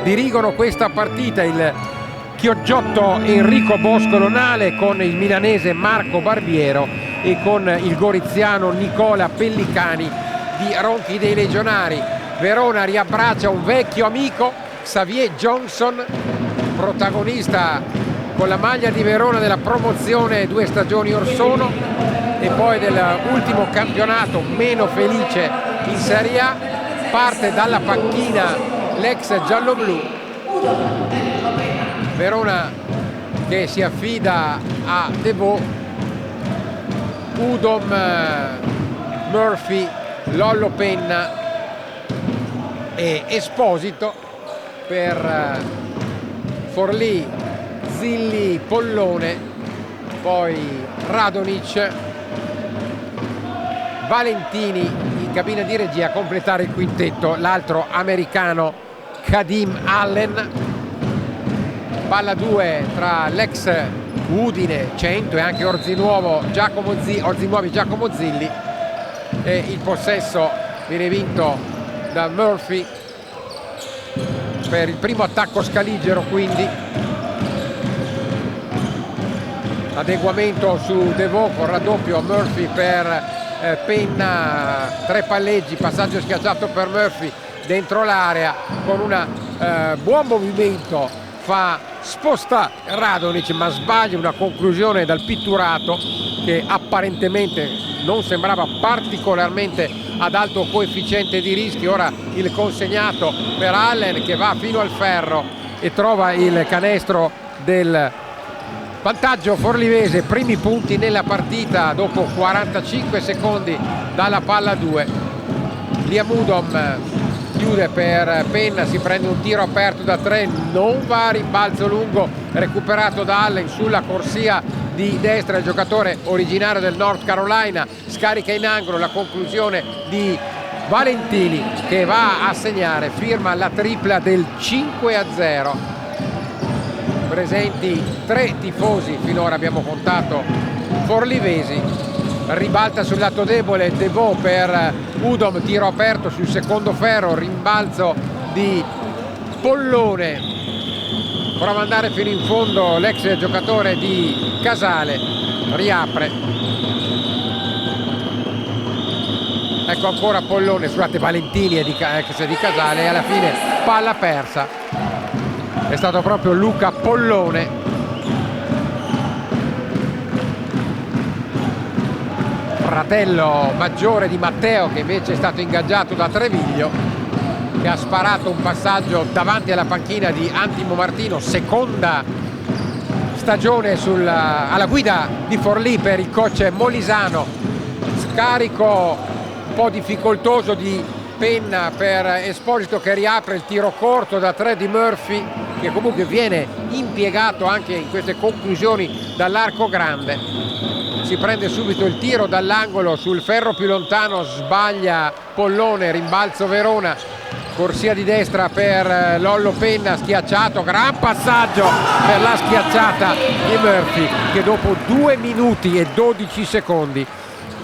dirigono questa partita il chioggiotto Enrico Bosco-Lonale con il milanese Marco Barbiero e con il goriziano Nicola Pellicani di Ronchi dei Legionari. Verona riabbraccia un vecchio amico, Xavier Johnson, protagonista con la maglia di Verona della promozione 2 stagioni or sono e poi dell'ultimo campionato meno felice in Serie A. Parte dalla panchina l'ex gialloblu. Verona che si affida a Devaux, Udom, Murphy, Lollo Penna e Esposito per Forlì, Zilli, Pollone, poi Radonic, Valentini in cabina di regia a completare il quintetto, l'altro americano Kadim Allen. Palla 2 tra l'ex Udine 100 e anche Orzinuovi Giacomo Zilli e il possesso viene vinto da Murphy per il primo attacco scaligero, quindi adeguamento su Devaux con raddoppio Murphy per Penna, 3 palleggi, passaggio schiacciato per Murphy dentro l'area con un buon movimento, sposta Radonic ma sbaglia una conclusione dal pitturato che apparentemente non sembrava particolarmente ad alto coefficiente di rischio. Ora il consegnato per Allen che va fino al ferro e trova il canestro del vantaggio forlivese, primi punti nella partita dopo 45 secondi dalla palla 2. Liam Udom chiude per Penna, si prende un tiro aperto da 3, non va a rimbalzo lungo, recuperato da Allen sulla corsia di destra, il giocatore originario del North Carolina, scarica in angolo, la conclusione di Valentini che va a segnare, firma la tripla del 5-0. Presenti 3 tifosi, finora abbiamo contato forlivesi. Ribalta sul lato debole Devaux per Udom, tiro aperto sul secondo ferro, rimbalzo di Pollone, prova ad andare fino in fondo l'ex giocatore di Casale, riapre, ecco ancora Pollone, scusate, Valentini ex di Casale, e alla fine palla persa, è stato proprio Luca Pollone. Fratello maggiore di Matteo, che invece è stato ingaggiato da Treviglio, che ha sparato un passaggio davanti alla panchina di Antimo Martino, seconda stagione alla guida di Forlì per il coach Molisano. Scarico un po' difficoltoso di Penna per Esposito che riapre, il tiro corto da 3 di Murphy che comunque viene impiegato anche in queste conclusioni dall'arco grande. Si prende subito il tiro dall'angolo sul ferro più lontano, sbaglia Pollone, rimbalzo Verona, corsia di destra per Lollo Penna, schiacciato, gran passaggio per la schiacciata di Murphy che dopo 2 minuti e 12 secondi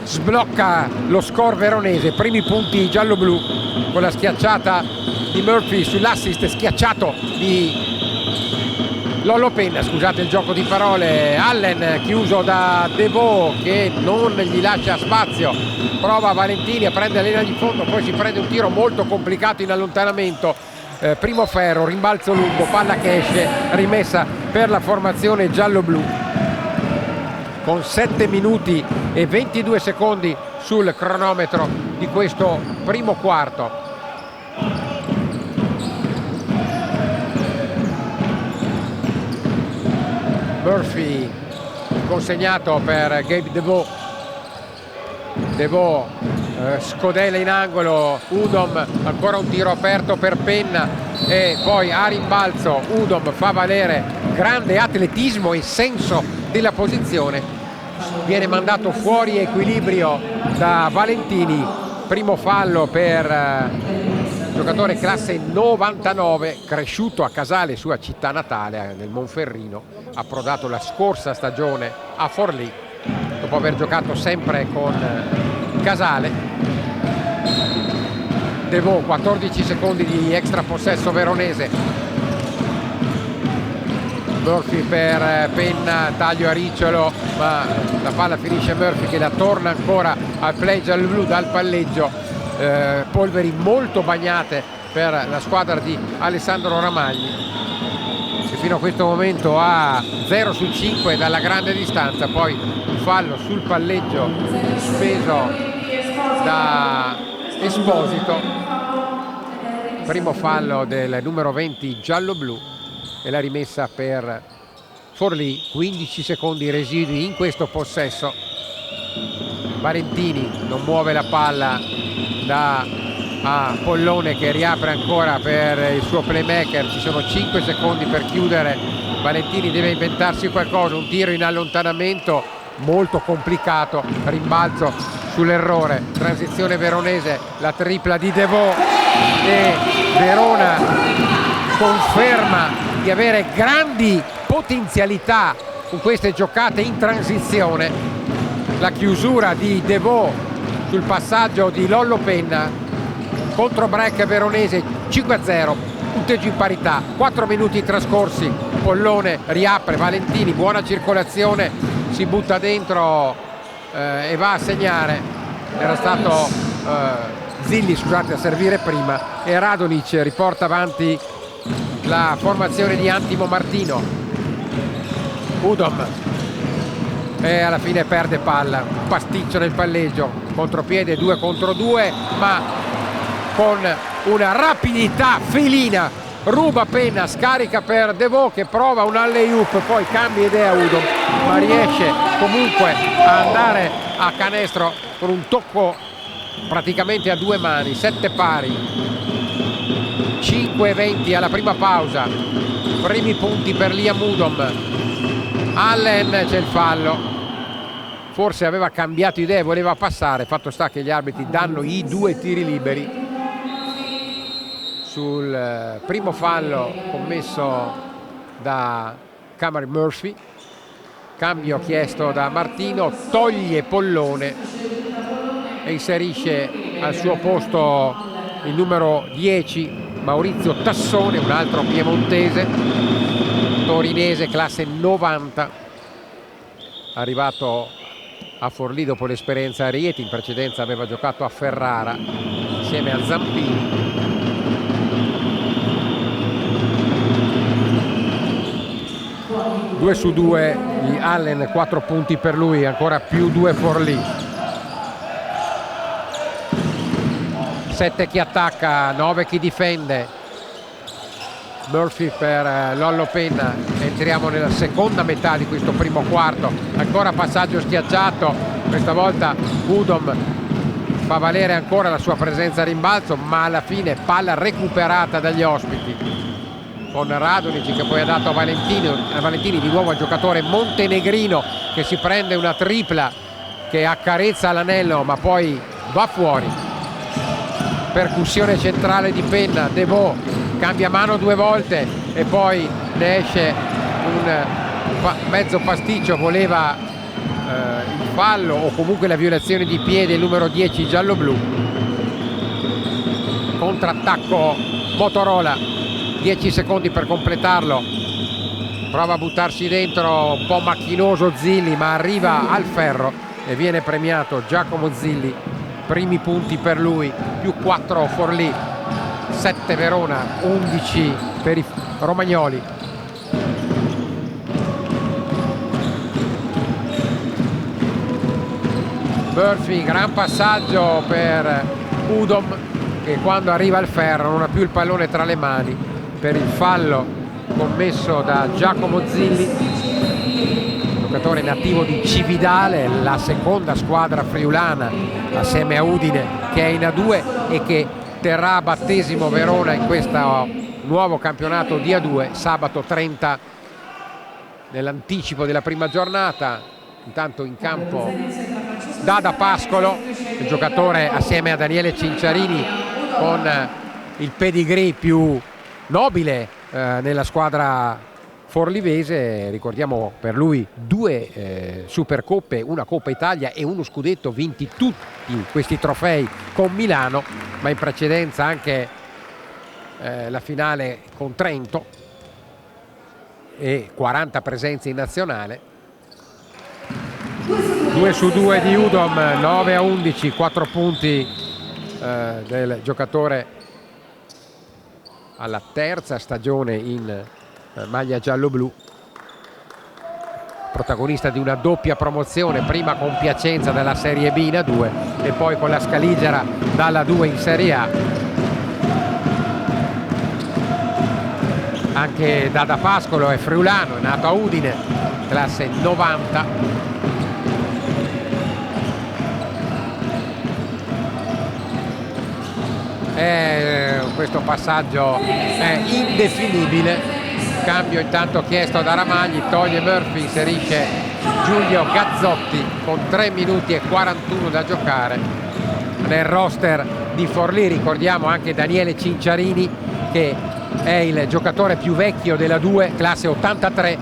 sblocca lo score veronese, primi punti giallo-blu con la schiacciata di Murphy sull'assist schiacciato di Lollo Penna, scusate il gioco di parole. Allen chiuso da Devaux che non gli lascia spazio, prova Valentini a prendere l'linea di fondo, poi si prende un tiro molto complicato in allontanamento, primo ferro, rimbalzo lungo, palla che esce, rimessa per la formazione giallo-blu con 7 minuti e 22 secondi sul cronometro di questo primo quarto. Murphy consegnato per Gabe Devaux, scodella in angolo, Udom, ancora un tiro aperto per Penna e poi a rimbalzo Udom fa valere grande atletismo e senso della posizione, viene mandato fuori equilibrio da Valentini, primo fallo per giocatore classe 99, cresciuto a Casale, sua città natale, nel Monferrino, approdato la scorsa stagione a Forlì dopo aver giocato sempre con Casale. Devaux, 14 secondi di extra possesso veronese, Murphy per Penna, taglio a ricciolo, ma la palla finisce Murphy che la torna ancora al play giallo-blu dal palleggio. Polveri molto bagnate per la squadra di Alessandro Ramagli, che fino a questo momento ha 0 su 5 dalla grande distanza. Poi un fallo sul palleggio speso da Esposito, primo fallo del numero 20 giallo-blu, e la rimessa per Forlì. 15 secondi residui in questo possesso. Valentini non muove la palla a Pollone, che riapre ancora per il suo playmaker. Ci sono 5 secondi per chiudere. Valentini deve inventarsi qualcosa, un tiro in allontanamento molto complicato, rimbalzo sull'errore, transizione veronese, la tripla di Devaux, e Verona conferma di avere grandi potenzialità con queste giocate in transizione. La chiusura di Devaux sul passaggio di Lollo Penna, contro break veronese, 5-0, punteggio in parità, 4 minuti trascorsi. Pollone riapre, Valentini, buona circolazione, si butta dentro e va a segnare. Era stato Zilli, scusate, a servire prima, e Radonic riporta avanti la formazione di Antimo Martino. Udom, e alla fine perde palla, un pasticcio nel palleggio, contropiede 2 contro 2, ma con una rapidità felina ruba Penna, scarica per Devaux che prova un alley-oop, poi cambia idea Udom, ma riesce comunque a andare a canestro con un tocco praticamente a 2 mani. 7 pari, 5-20 alla prima pausa, primi punti per Liam Udom. Allen, c'è il fallo, forse aveva cambiato idea, voleva passare. Fatto sta che gli arbitri danno i 2 tiri liberi sul primo fallo commesso da Cameron Murphy. Cambio chiesto da Martino, toglie Pollone e inserisce al suo posto il numero 10 Maurizio Tassone, un altro piemontese, torinese, classe 90, arrivato a Forlì dopo l'esperienza a Rieti. In precedenza aveva giocato a Ferrara insieme a Zampini. Due su 2 di Allen, 4 punti per lui, ancora più 2 Forlì. 7 chi attacca, 9 chi difende. Murphy per Lollo Penna. Entriamo nella seconda metà di questo primo quarto, ancora passaggio schiacciato, questa volta Udom fa valere ancora la sua presenza a rimbalzo, ma alla fine palla recuperata dagli ospiti con Radonic, che poi ha dato a Valentini, di nuovo al giocatore montenegrino, che si prende una tripla che accarezza l'anello ma poi va fuori. Percussione centrale di Penna, Devaux cambia mano 2 volte e poi ne esce un mezzo pasticcio, voleva il fallo o comunque la violazione di piede, il numero 10 giallo-blu. Contrattacco Motorola, 10 secondi per completarlo, prova a buttarsi dentro, un po' macchinoso Zilli, ma arriva al ferro e viene premiato Giacomo Zilli. Primi punti per lui, più 4 Forlì, 7 Verona, 11 per i romagnoli. Murphy, gran passaggio per Udom, che quando arriva al ferro non ha più il pallone tra le mani per il fallo commesso da Giacomo Zilli, giocatore nativo di Cividale, la seconda squadra friulana assieme a Udine, che è in A2 e che terrà a battesimo Verona in questo nuovo campionato di A2 sabato 30 nell'anticipo della prima giornata. Intanto in campo Dada Pascolo, il giocatore assieme a Daniele Cinciarini con il pedigree più nobile nella squadra forlivese. Ricordiamo per lui 2 Supercoppe, una Coppa Italia e uno scudetto, vinti tutti questi trofei con Milano, ma in precedenza anche la finale con Trento. e 40 presenze in nazionale. 2-2 di Udom, 9-11, 4 punti del giocatore alla terza stagione in maglia giallo-blu, protagonista di una doppia promozione, prima con Piacenza dalla Serie B in A2 e poi con la Scaligera dalla 2 in Serie A. Anche Dada Pascolo è friulano, è nato a Udine, classe 90. Questo passaggio è indefinibile. Cambio intanto chiesto da Ramagli, toglie Murphy, inserisce Giulio Gazzotti con 3 minuti e 41 da giocare. Nel roster di Forlì ricordiamo anche Daniele Cinciarini, che è il giocatore più vecchio della 2, classe 83,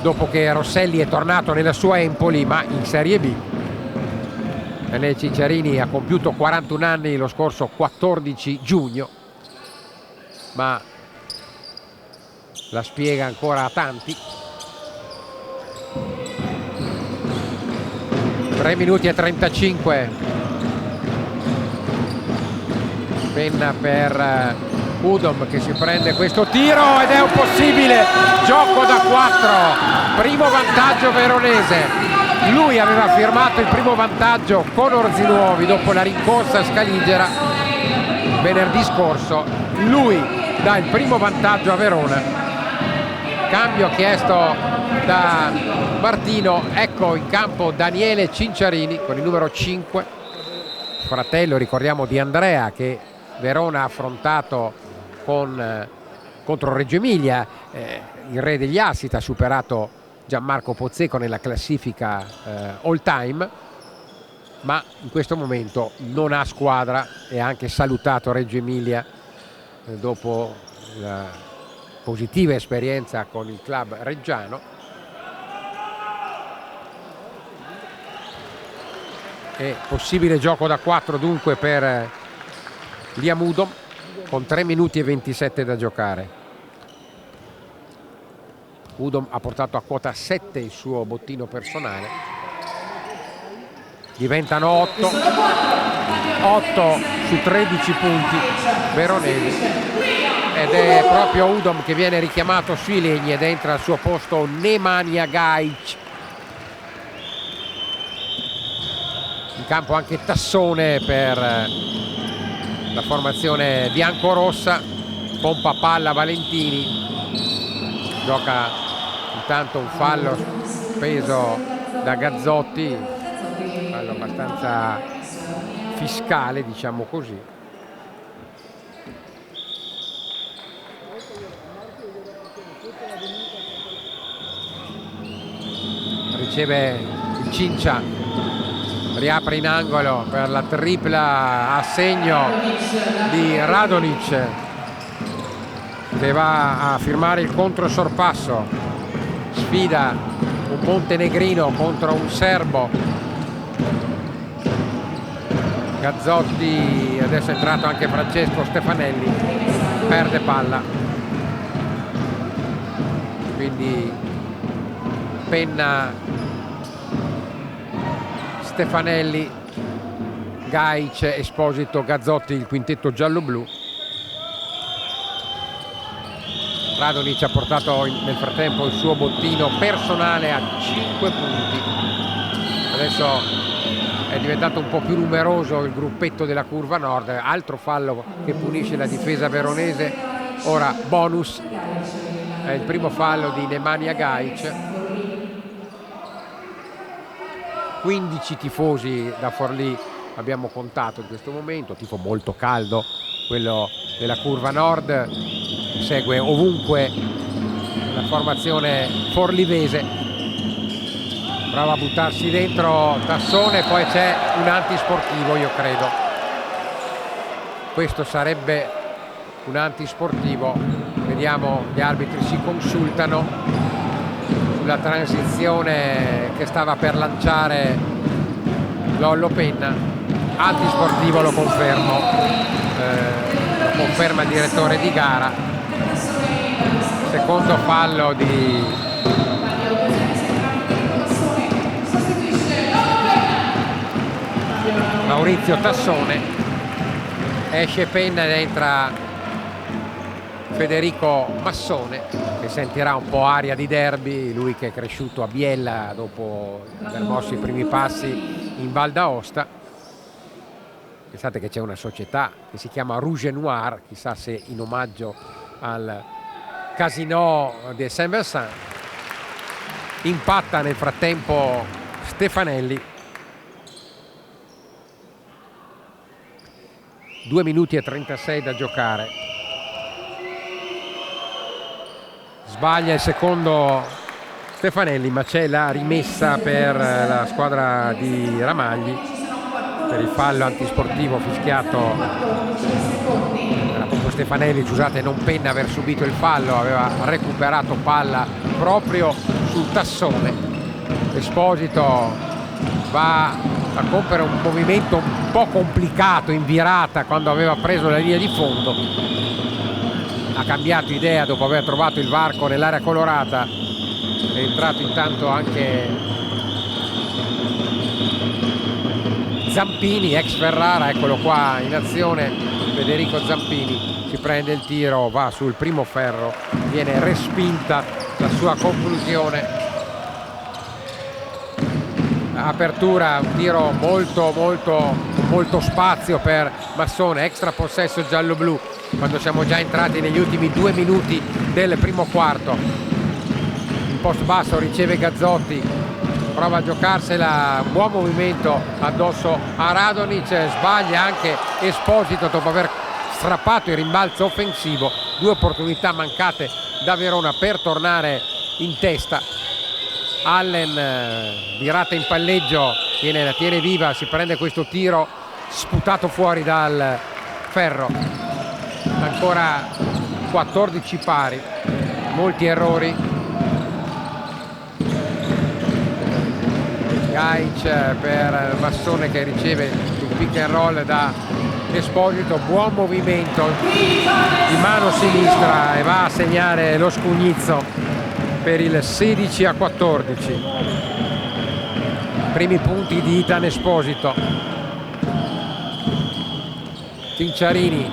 dopo che Rosselli è tornato nella sua Empoli ma in Serie B. Daniele Cinciarini ha compiuto 41 anni lo scorso 14 giugno, ma la spiega ancora a tanti. 3 minuti e 35. Penna per Udom che si prende questo tiro ed è un possibile gioco da 4. Primo vantaggio veronese. Lui aveva firmato il primo vantaggio con Orzinuovi dopo la rincorsa a Scaligera venerdì scorso. Lui dà il primo vantaggio a Verona. Cambio chiesto da Martino. Ecco in campo Daniele Cinciarini con il numero 5, fratello, ricordiamo, di Andrea, che Verona ha affrontato contro Reggio Emilia, il re degli assist, ha superato Gianmarco Pozzeco nella classifica all time, ma in questo momento non ha squadra e ha anche salutato Reggio Emilia dopo la positiva esperienza con il club reggiano. E possibile gioco da 4 dunque per Liam Udom con 3 minuti e 27 da giocare. Udom ha portato a quota 7 il suo bottino personale. Diventano 8 su 13 punti veronesi, ed è proprio Udom che viene richiamato sui legni ed entra al suo posto Nemanja Gajic. In campo anche Tassone per la formazione biancorossa. Pompa palla Valentini, gioca intanto un fallo preso da Gazzotti, fallo abbastanza fiscale, diciamo così. Riceve il Cincia, riapre in angolo per la tripla a segno di Radonic, che va a firmare il controsorpasso. Sfida un montenegrino contro un serbo. Gazzotti, adesso è entrato anche Francesco Stefanelli, perde palla, quindi Penna, Stefanelli, Gajic, Esposito, Gazzotti, il quintetto giallo-blu. Radonic ha portato nel frattempo il suo bottino personale a 5 punti. Adesso è diventato un po' più numeroso il gruppetto della curva nord. Altro fallo che punisce la difesa veronese. Ora bonus, è il primo fallo di Nemanja Gajic. 15 tifosi da Forlì abbiamo contato in questo momento, tifo molto caldo quello della curva nord. Segue ovunque la formazione forlivese. Prova a buttarsi dentro Tassone, poi c'è un antisportivo, io credo. Questo sarebbe un antisportivo. Vediamo, gli arbitri si consultano sulla transizione che stava per lanciare Lollo Penna. Antisportivo, lo confermo, lo conferma il direttore di gara. secondo fallo di Maurizio Tassone. Esce penna ed entra Federico Massone, che sentirà un po' aria di derby, lui che è cresciuto a Biella dopo aver mosso i primi passi in Val d'Aosta. Pensate che c'è una società che si chiama Rouge et Noir, chissà se in omaggio al Casino di Saint-Vincent. Impatta nel frattempo Stefanelli. 2 minuti e 36 da giocare. Sbaglia il secondo Stefanelli, ma c'è la rimessa per la squadra di Ramagli per il fallo antisportivo fischiato. Era proprio Stefanelli, scusate, non Penna aver subito il fallo, aveva recuperato palla proprio sul Tassone. Esposito va a compiere un movimento un po' complicato in virata quando aveva preso la linea di fondo. Ha cambiato idea dopo aver trovato il varco nell'area colorata. È entrato intanto anche Zampini, ex Ferrara, eccolo qua in azione. Federico Zampini si prende il tiro, va sul primo ferro, viene respinta la sua conclusione. Apertura, un tiro molto spazio per Massone, extra possesso giallo-blu quando siamo già entrati negli ultimi 2 minuti del primo quarto. In post basso riceve Gazzotti, prova a giocarsela, buon movimento addosso a Radonic, sbaglia anche Esposito dopo aver strappato il rimbalzo offensivo. 2 opportunità mancate da Verona per tornare in testa. Allen, virata in palleggio, la tiene viva, si prende questo tiro sputato fuori dal ferro. Ancora 14 pari, molti errori. Gaic per Massone che riceve il pick and roll da Esposito, buon movimento di mano sinistra e va a segnare lo Scugnizzo per il 16-14. Primi punti di Ethan Esposito. Cinciarini,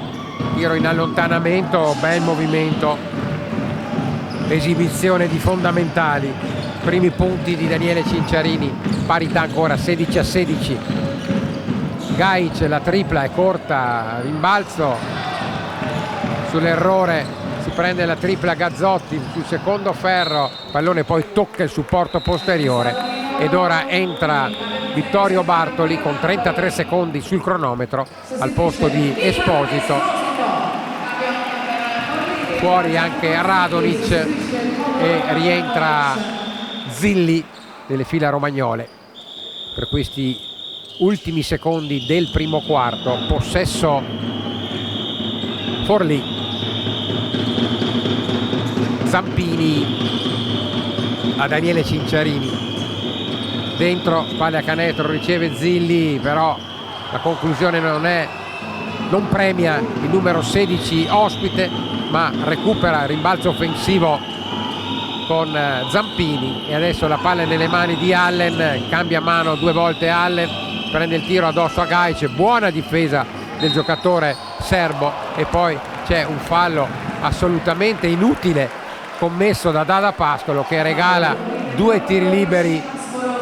tiro in allontanamento, bel movimento, esibizione di fondamentali. Primi punti di Daniele Cinciarini, parità ancora 16-16. Gaic, la tripla è corta, rimbalzo sull'errore. Si prende la tripla Gazzotti sul secondo ferro, pallone poi tocca il supporto posteriore ed ora entra Vittorio Bartoli con 33 secondi sul cronometro al posto di Esposito. Fuori anche Radonic e rientra Zilli nelle fila romagnole per questi ultimi secondi del primo quarto. Possesso Forlì. Zampini a Daniele Cinciarini, dentro, palla a canestro, riceve Zilli, però la conclusione non premia il numero 16 ospite, ma recupera il rimbalzo offensivo con Zampini. E adesso la palla è nelle mani di Allen, cambia mano 2 volte Allen, prende il tiro addosso a Gaic, buona difesa del giocatore serbo e poi c'è un fallo assolutamente inutile commesso da Dada Pascolo che regala 2 tiri liberi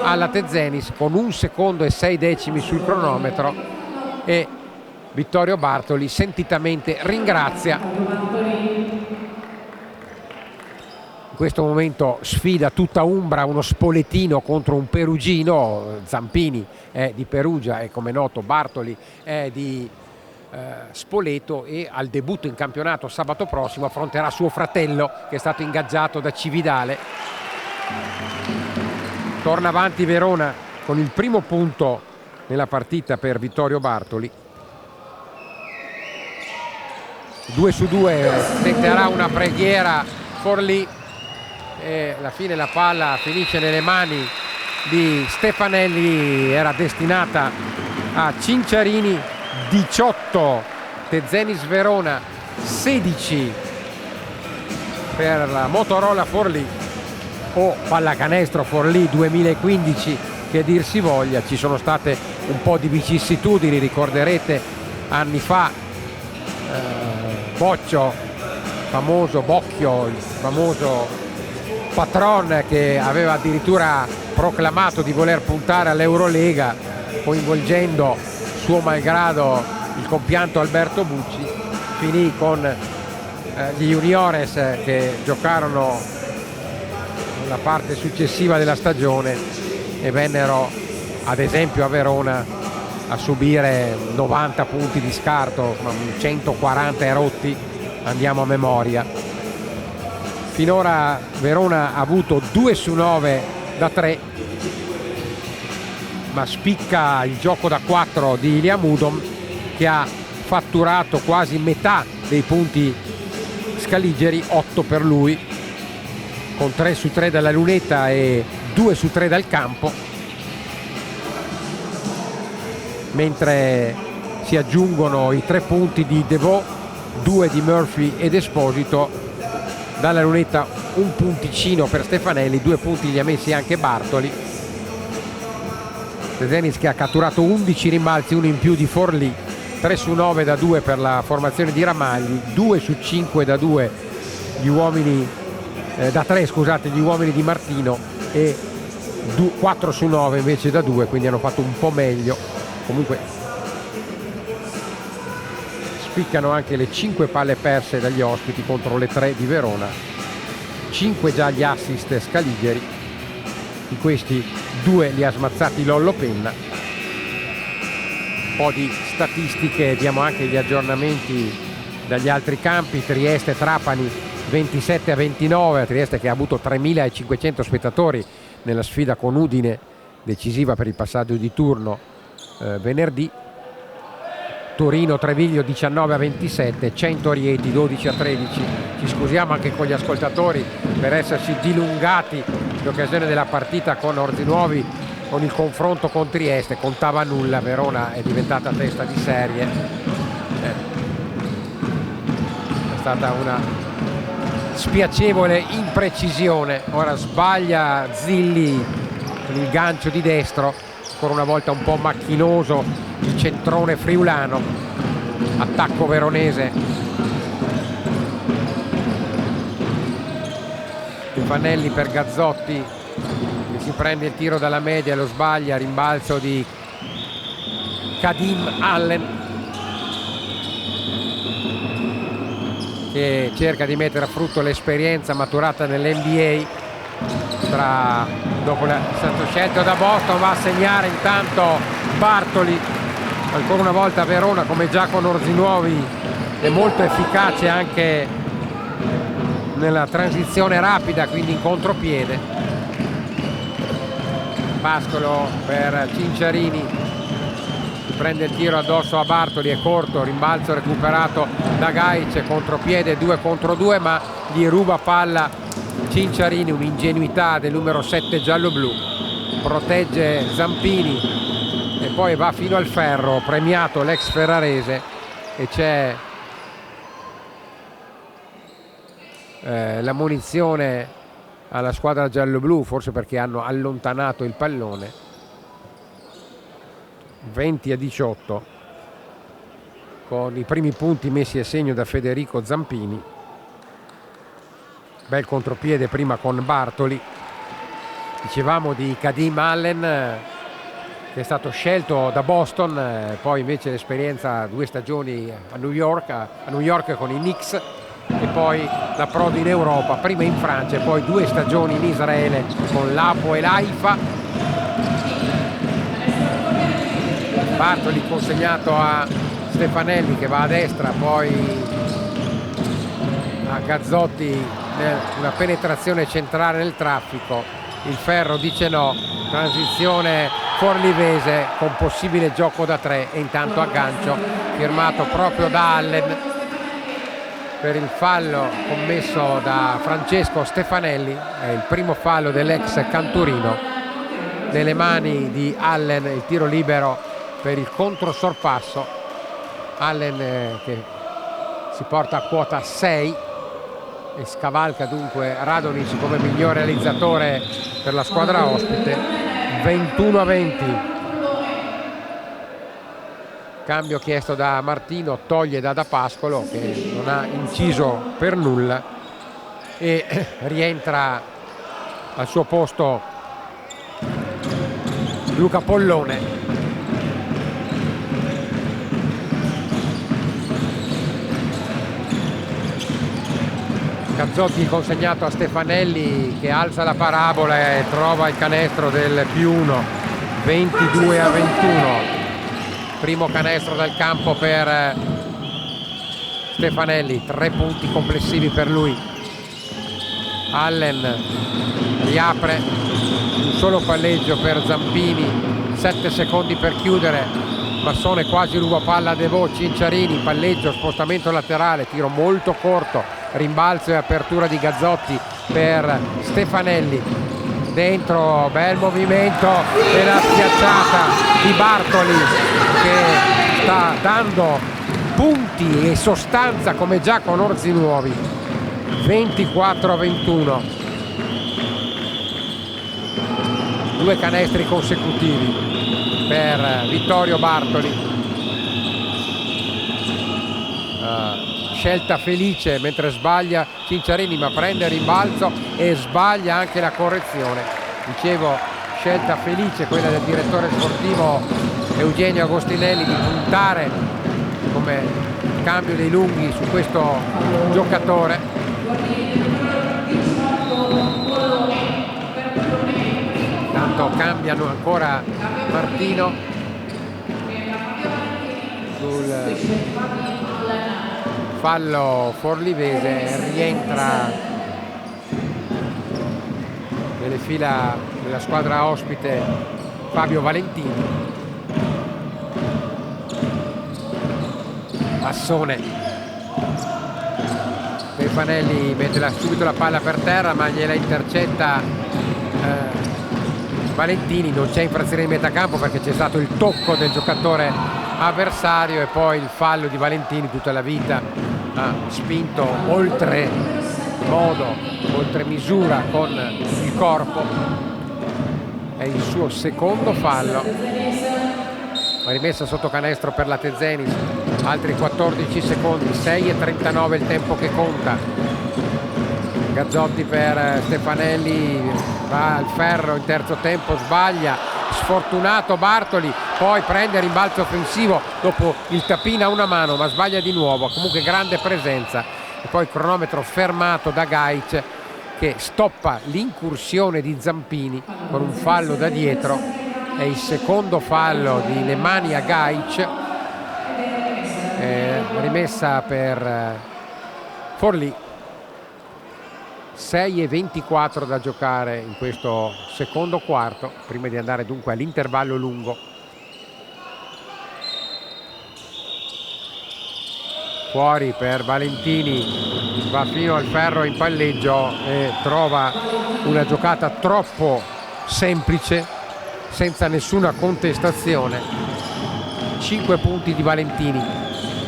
alla Tezenis con 1 secondo e 6 decimi sul cronometro e Vittorio Bartoli sentitamente ringrazia. In questo momento sfida tutta Umbra uno spoletino contro un perugino. Zampini è di Perugia e come noto Bartoli è di Spoleto e al debutto in campionato sabato prossimo affronterà suo fratello che è stato ingaggiato da Cividale. Torna avanti Verona con il primo punto nella partita per Vittorio Bartoli. 2 su 2, tenterà una preghiera Forlì e alla fine la palla finisce nelle mani di Stefanelli, era destinata a Cinciarini. 18 Tezenis Verona 16 per la Motorola Forlì o pallacanestro Forlì 2015 che dir si voglia. Ci sono state un po' di vicissitudini, ricorderete anni fa Bocchio, il famoso patron che aveva addirittura proclamato di voler puntare all'Eurolega, coinvolgendo suo malgrado il compianto Alberto Bucci. Finì con gli Juniores che giocarono la parte successiva della stagione e vennero ad esempio a Verona a subire 90 punti di scarto, 140 erotti, andiamo a memoria. Finora Verona ha avuto 2 su 9 da 3, ma spicca il gioco da 4 di Ilya Mudom, che ha fatturato quasi metà dei punti scaligeri, 8 per lui, con 3 su 3 dalla lunetta e 2 su 3 dal campo, mentre si aggiungono i 3 punti di Devaux, 2 di Murphy ed Esposito. Dalla lunetta un punticino per Stefanelli, 2 punti li ha messi anche Bartoli. Zenit che ha catturato 11 rimbalzi, uno in più di Forlì, 3 su 9 da 2 per la formazione di Ramagli, 2 su 5 da 2 gli uomini da 3 scusate, gli uomini di Martino, e 4 su 9 invece da 2, quindi hanno fatto un po' meglio. Comunque spiccano anche le 5 palle perse dagli ospiti contro le 3 di Verona, 5 già gli assist Scaligeri, di questi 2 li ha smazzati Lollo Penna. Un po' di statistiche, diamo anche gli aggiornamenti dagli altri campi. Trieste Trapani 27-29, Trieste che ha avuto 3.500 spettatori nella sfida con Udine, decisiva per il passaggio di turno venerdì. Torino Treviglio 19-27, 100 Rieti 12-13. Ci scusiamo anche con gli ascoltatori per esserci dilungati in occasione della partita con Orzinuovi, con il confronto con Trieste. Contava nulla, Verona è diventata testa di serie. È stata una spiacevole imprecisione. Ora sbaglia Zilli con il gancio di destro, ancora una volta un po' macchinoso il centrone friulano. Attacco veronese. Stefanelli per Gazzotti che si prende il tiro dalla media, lo sbaglia, rimbalzo di Kadim Allen che cerca di mettere a frutto l'esperienza maturata nell'NBA. Dopo è stato scelto da Boston, va a segnare intanto Bartoli. Ancora una volta Verona, come già con Orzinuovi, è molto efficace anche nella transizione rapida, quindi in contropiede. Pascolo per Cinciarini, prende il tiro addosso a Bartoli, è corto, rimbalzo recuperato da Gaic, contropiede 2 contro 2, ma gli ruba palla Cinciarini, un'ingenuità del numero 7 giallo-blu, protegge Zampini e poi va fino al ferro, premiato l'ex ferrarese, e c'è la munizione alla squadra giallo-blu, forse perché hanno allontanato il pallone. 20-18 con i primi punti messi a segno da Federico Zampini. Bel contropiede prima con Bartoli. Dicevamo di Kadim Allen che è stato scelto da Boston, poi invece l'esperienza 2 stagioni a New York con i Knicks, e poi l'approdo in Europa, prima in Francia e poi 2 stagioni in Israele con l'Apo e l'Haifa. Bartoli consegnato a Stefanelli che va a destra, poi a Gazzotti, una penetrazione centrale nel traffico, il ferro dice no, transizione forlivese con possibile gioco da 3 e intanto aggancio firmato proprio da Allen per il fallo commesso da Francesco Stefanelli. È il primo fallo dell'ex Canturino. Nelle mani di Allen il tiro libero per il controsorpasso. Allen che si porta a quota 6. e scavalca dunque Radonjic come miglior realizzatore per la squadra ospite. 21-20. Cambio chiesto da Martino, toglie da Pascolo che non ha inciso per nulla e rientra al suo posto Luca Pollone. Gazzotti consegnato a Stefanelli che alza la parabola e trova il canestro del +1. 22-21. Primo canestro dal campo per Stefanelli, 3 punti complessivi per lui. Allen riapre, un solo palleggio per Zampini, 7 secondi per chiudere. Massone quasi ruba palla a Devaux. Cinciarini, palleggio, spostamento laterale, tiro molto corto, rimbalzo e apertura di Gazzotti per Stefanelli. Dentro, bel movimento e la schiacciata di Bartoli che sta dando punti e sostanza come già con Orzi Nuovi. 24-21. 2 canestri consecutivi per Vittorio Bartoli. Scelta felice mentre sbaglia Cinciarini, ma prende il rimbalzo e sbaglia anche la correzione. Dicevo, scelta felice quella del direttore sportivo Eugenio Agostinelli di puntare come cambio dei lunghi su questo giocatore. Tanto cambiano ancora Martino sul fallo forlivese. Rientra nelle fila della squadra ospite Fabio Valentini. Massone, Stefanelli mette subito la palla per terra ma gliela intercetta Valentini. Non c'è infrazione di metacampo perché c'è stato il tocco del giocatore avversario e poi il fallo di Valentini. Tutta la vita ha spinto oltre modo, oltre misura con il corpo. È il suo secondo fallo. Rimessa sotto canestro per la Tezenis, altri 14 secondi, 6:39 il tempo che conta. Gazzotti per Stefanelli, va al ferro in terzo tempo, sbaglia, sfortunato Bartoli, poi prende il rimbalzo offensivo dopo il tapino a una mano ma sbaglia di nuovo. Comunque grande presenza e poi il cronometro fermato da Gajic che stoppa l'incursione di Zampini con un fallo da dietro. È il secondo fallo di Nemanja Gajic. Rimessa per Forlì. 6:24 da giocare in questo secondo quarto prima di andare dunque all'intervallo lungo. Fuori per Valentini, va fino al ferro in palleggio e trova una giocata troppo semplice senza nessuna contestazione. 5 punti di Valentini.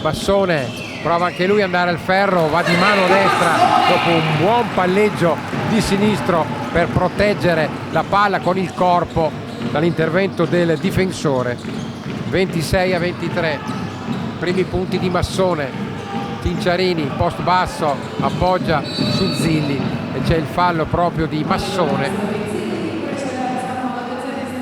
Massone prova anche lui ad andare al ferro, va di mano destra dopo un buon palleggio di sinistro per proteggere la palla con il corpo dall'intervento del difensore. 26-23. Primi punti di Massone. Cinciarini post basso appoggia su Zilli e c'è il fallo proprio di Massone.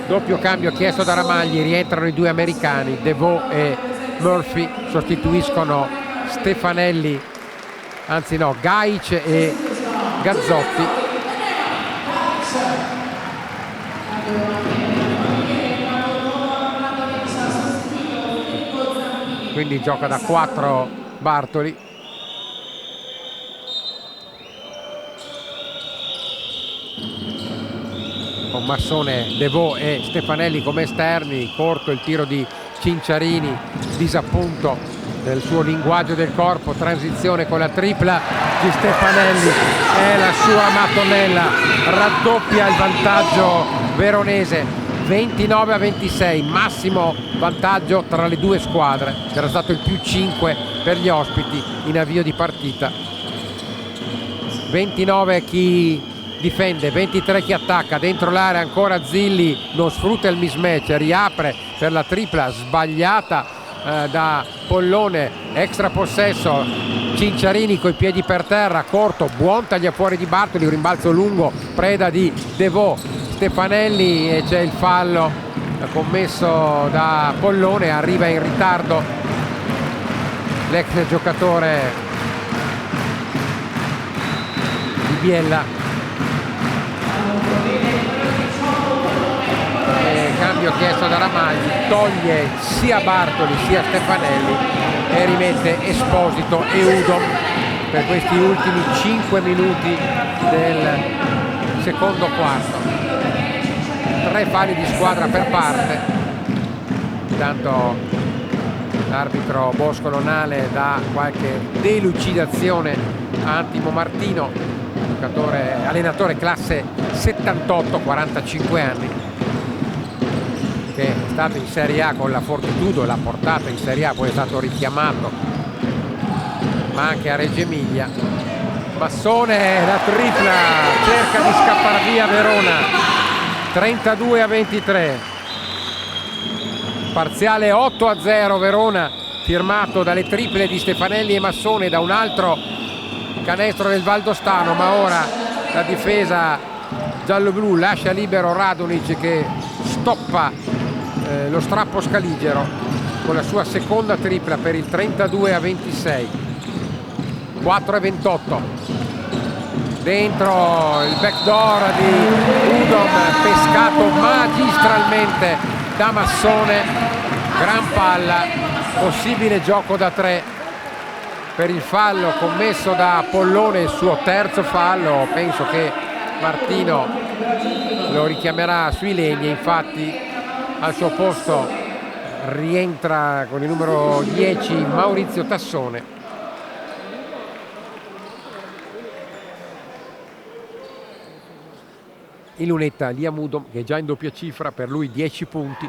Doppio cambio chiesto da Ramagli, rientrano i 2 americani, Devaux e Murphy, sostituiscono Stefanelli, anzi no, Gajic e Gazzotti. Quindi gioca da 4 Bartoli. Con Massone, Devaux e Stefanelli come esterni. Corto il tiro di Cinciarini, disappunto del suo linguaggio del corpo. Transizione con la tripla di Stefanelli, è la sua mattonella, raddoppia il vantaggio veronese. 29-26, massimo vantaggio tra le due squadre. C'era stato il +5 per gli ospiti in avvio di partita. 29 chi difende, 23 chi attacca. Dentro l'area ancora Zilli, non sfrutta il mismatch, riapre per la tripla sbagliata da Pollone, extra possesso, Cinciarini coi piedi per terra, corto, buon taglia fuori di Bartoli, un rimbalzo lungo, preda di Devaux, Stefanelli, e c'è il fallo commesso da Pollone. Arriva in ritardo l'ex giocatore di Biella. Cambio chiesto da Ramaggi, toglie sia Bartoli sia Stefanelli e rimette Esposito e Udom per questi ultimi 5 minuti del secondo quarto. 3 falli di squadra per parte. Intanto l'arbitro Bosco Lonale dà qualche delucidazione a Antimo Martino, allenatore classe 78, 45 anni, che è stato in Serie A con la Fortitudo, l'ha portato in Serie A, poi è stato richiamato ma anche a Reggio Emilia. Massone, la tripla, cerca di scappare via Verona, 32-23, parziale 8-0 Verona, firmato dalle triple di Stefanelli e Massone, da un altro canestro del Valdostano, ma ora la difesa giallo-blu lascia libero Radonic che stoppa lo strappo scaligero con la sua seconda tripla per il 32-26. 4-28, dentro il backdoor di Udom, pescato magistralmente da Massone, gran palla, possibile gioco da 3 per il fallo commesso da Pollone, il suo terzo fallo. Penso che Martino lo richiamerà sui legni, infatti al suo posto rientra con il numero 10 Maurizio Tassone. In lunetta Liam Udom, che è già in doppia cifra, per lui 10 punti.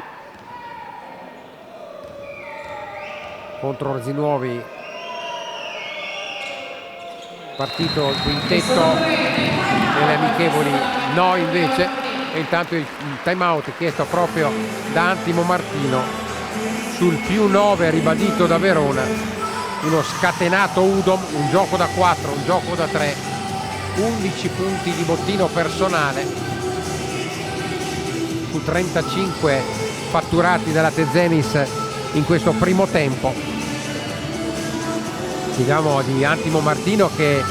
Contro Orzinuovi partito il quintetto delle amichevoli, no invece. E intanto il time out chiesto proprio da Antimo Martino sul più 9 ribadito da Verona. Uno scatenato Udom, un gioco da 4, un gioco da 3, 11 punti di bottino personale su 35 fatturati dalla Tezenis in questo primo tempo. Diciamo di Antimo Martino che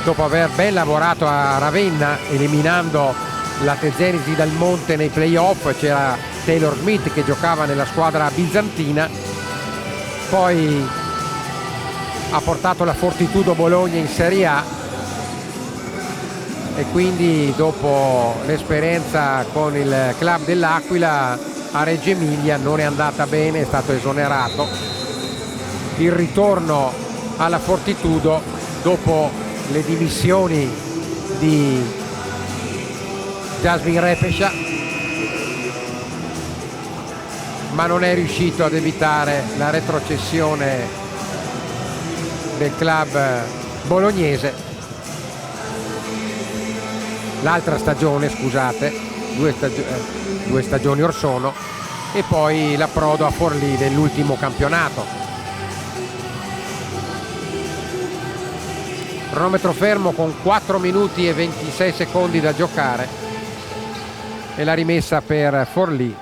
dopo aver ben lavorato a Ravenna eliminando la Tezenis di Dal Monte nei playoff, c'era Taylor Smith che giocava nella squadra bizantina, poi ha portato la Fortitudo Bologna in Serie A e quindi dopo l'esperienza con il club dell'Aquila a Reggio Emilia non è andata bene, è stato esonerato. Il ritorno alla Fortitudo dopo le dimissioni di Jasmin Repescia, ma non è riuscito ad evitare la retrocessione del club bolognese. L'altra stagione, scusate, due stagioni or sono, e poi l'approdo a Forlì nell'ultimo campionato. Cronometro fermo con 4 minuti e 26 secondi da giocare. E la rimessa per Forlì,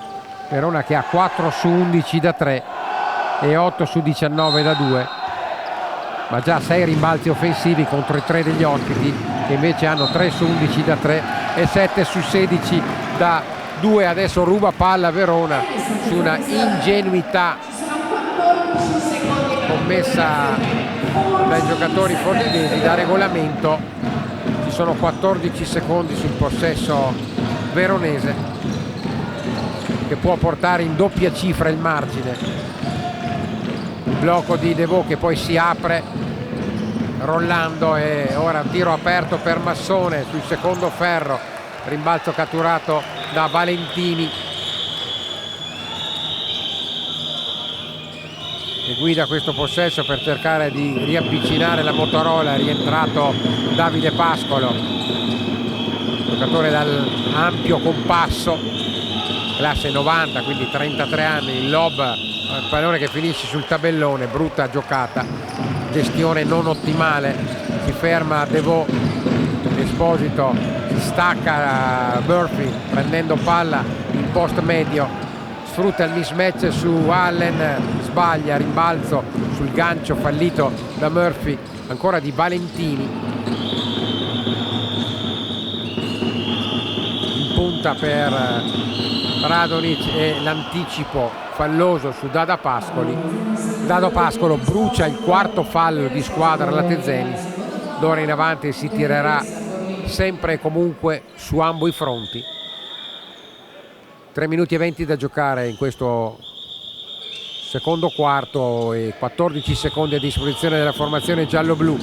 Verona che ha 4 su 11 da 3 e 8 su 19 da 2, ma già 6 rimbalzi offensivi contro i 3 degli ospiti che invece hanno 3 su 11 da 3 e 7 su 16 da 2. Adesso ruba palla Verona su una ingenuità commessa dai giocatori forlivesi. Da regolamento ci sono 14 secondi sul possesso veronese, che può portare in doppia cifra il margine. Il blocco di Devaux che poi si apre rollando, e ora tiro aperto per Massone sul secondo ferro, rimbalzo catturato da Valentini. e guida questo possesso per cercare di riavvicinare la Motorola. È rientrato Davide Pascolo, giocatore dal ampio compasso, classe 90, quindi 33 anni. Il lob, il pallone che finisce sul tabellone, brutta giocata, gestione non ottimale, si ferma Devaux, Esposito si stacca Murphy prendendo palla in post medio, sfrutta il mismatch su Allen, sbaglia, rimbalzo sul gancio fallito da Murphy, ancora di Valentini in punta per Radonic e l'anticipo falloso su Dado Pascolo brucia il quarto fallo di squadra alla Tezzeni. D'ora in avanti si tirerà sempre e comunque su ambo i fronti. 3 minuti e 20 da giocare in questo secondo quarto e 14 secondi a disposizione della formazione giallo-blu.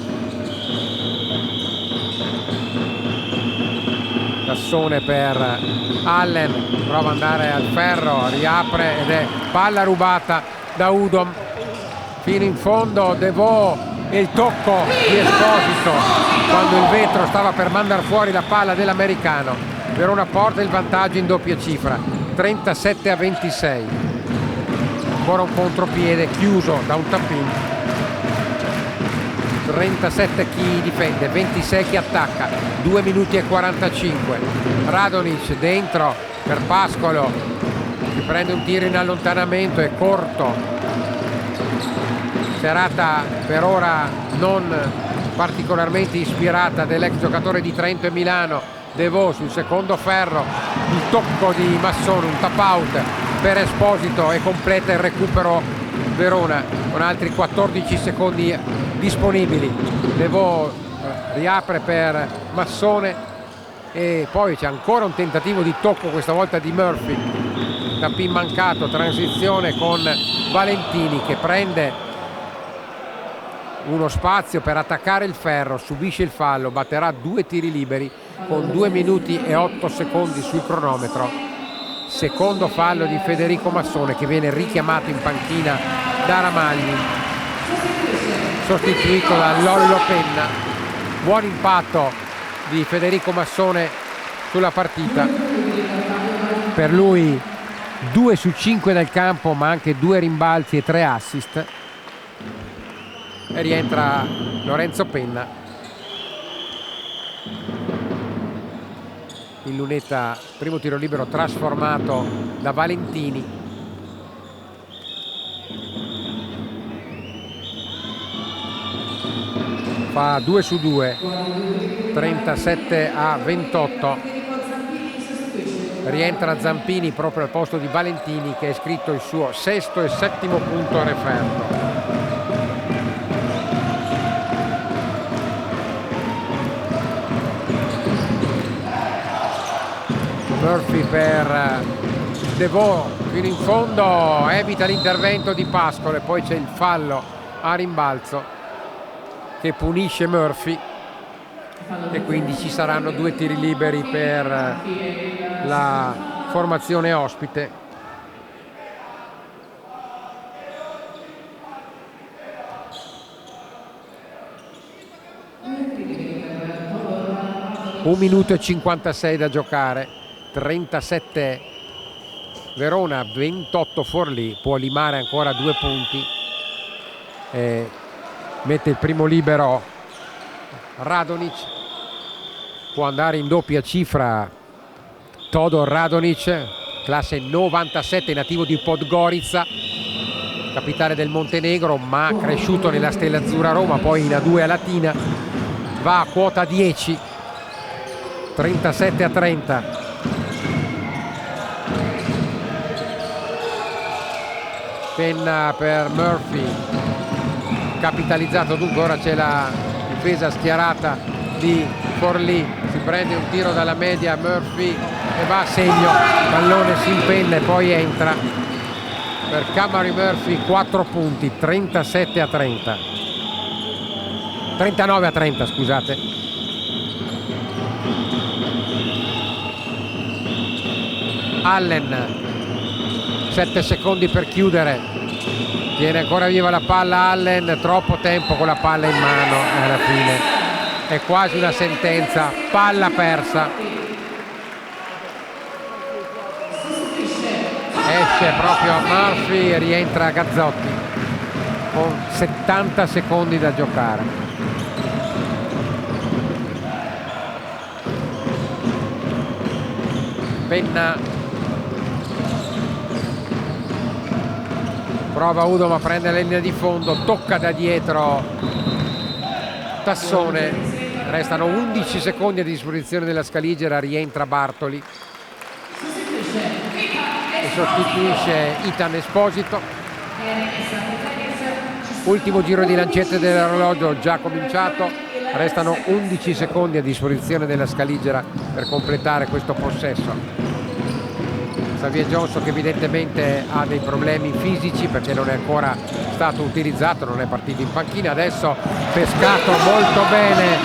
Cassone per Allen, prova ad andare al ferro, riapre ed è palla rubata da Udom fino in fondo. Devaux e il tocco di Esposito quando il vetro stava per mandare fuori la palla dell'americano. Verona porta il vantaggio in doppia cifra, 37-26. Ancora un contropiede chiuso da un tap-in. 37 chi difende, 26 chi attacca, 2 minuti e 45. Radonic dentro per Pascolo, si prende un tiro in allontanamento, è corto. Serata per ora non particolarmente ispirata dell'ex giocatore di Trento e Milano. Devaux sul secondo ferro, il tocco di Massone, un tap out per Esposito e completa il recupero Verona con altri 14 secondi disponibili. Devaux riapre per Massone e poi c'è ancora un tentativo di tocco, questa volta di Murphy, tap-in mancato, transizione con Valentini che prende uno spazio per attaccare il ferro, subisce il fallo, batterà 2 tiri liberi con 2 minuti e 8 secondi sul cronometro. Secondo fallo di Federico Massone che viene richiamato in panchina da Ramagli, sostituito da Lollo Penna. Buon impatto di Federico Massone sulla partita, per lui 2 su 5 dal campo ma anche 2 rimbalzi e 3 assist. E rientra Lorenzo Penna. In lunetta, primo tiro libero trasformato da Valentini. Fa 2 su 2, 37-28. Rientra Zampini proprio al posto di Valentini che ha iscritto il suo 6° e 7° punto a referto. Murphy per Devaux fino in fondo, evita l'intervento di Pascolo e poi c'è il fallo a rimbalzo che punisce Murphy e quindi ci saranno 2 tiri liberi per la formazione ospite. Un minuto e 56 da giocare. 37 Verona, 28 Forlì, può limare ancora 2 punti e mette il primo libero Radonic, può andare in doppia cifra Todor Radonic, classe 97, nativo di Podgorica, capitale del Montenegro ma cresciuto nella Stella Azzurra Roma, poi in A2 a Latina, va a quota 10, 37-30. Penna per Murphy, capitalizzato dunque, ora c'è la difesa schierata di Forlì, si prende un tiro dalla media Murphy e va a segno, pallone si impenna e poi entra per Camari Murphy, 4 punti, 37-30, 39-30 scusate. Allen, 7 secondi per chiudere Tiene ancora viva la palla Allen, troppo tempo con la palla in mano e alla fine è quasi una sentenza, palla persa. Esce proprio Murphy e rientra Gazzotti con 70 secondi da giocare. Penna prova Udom a prendere la linea di fondo, tocca da dietro Tassone, restano 11 secondi a disposizione della Scaligera, rientra Bartoli e sostituisce Ethan Esposito. Ultimo giro di lancette dell'orologio già cominciato, restano 11 secondi a disposizione della Scaligera per completare questo possesso. Xavier Johnson che evidentemente ha dei problemi fisici perché non è ancora stato utilizzato, non è partito in panchina, adesso pescato molto bene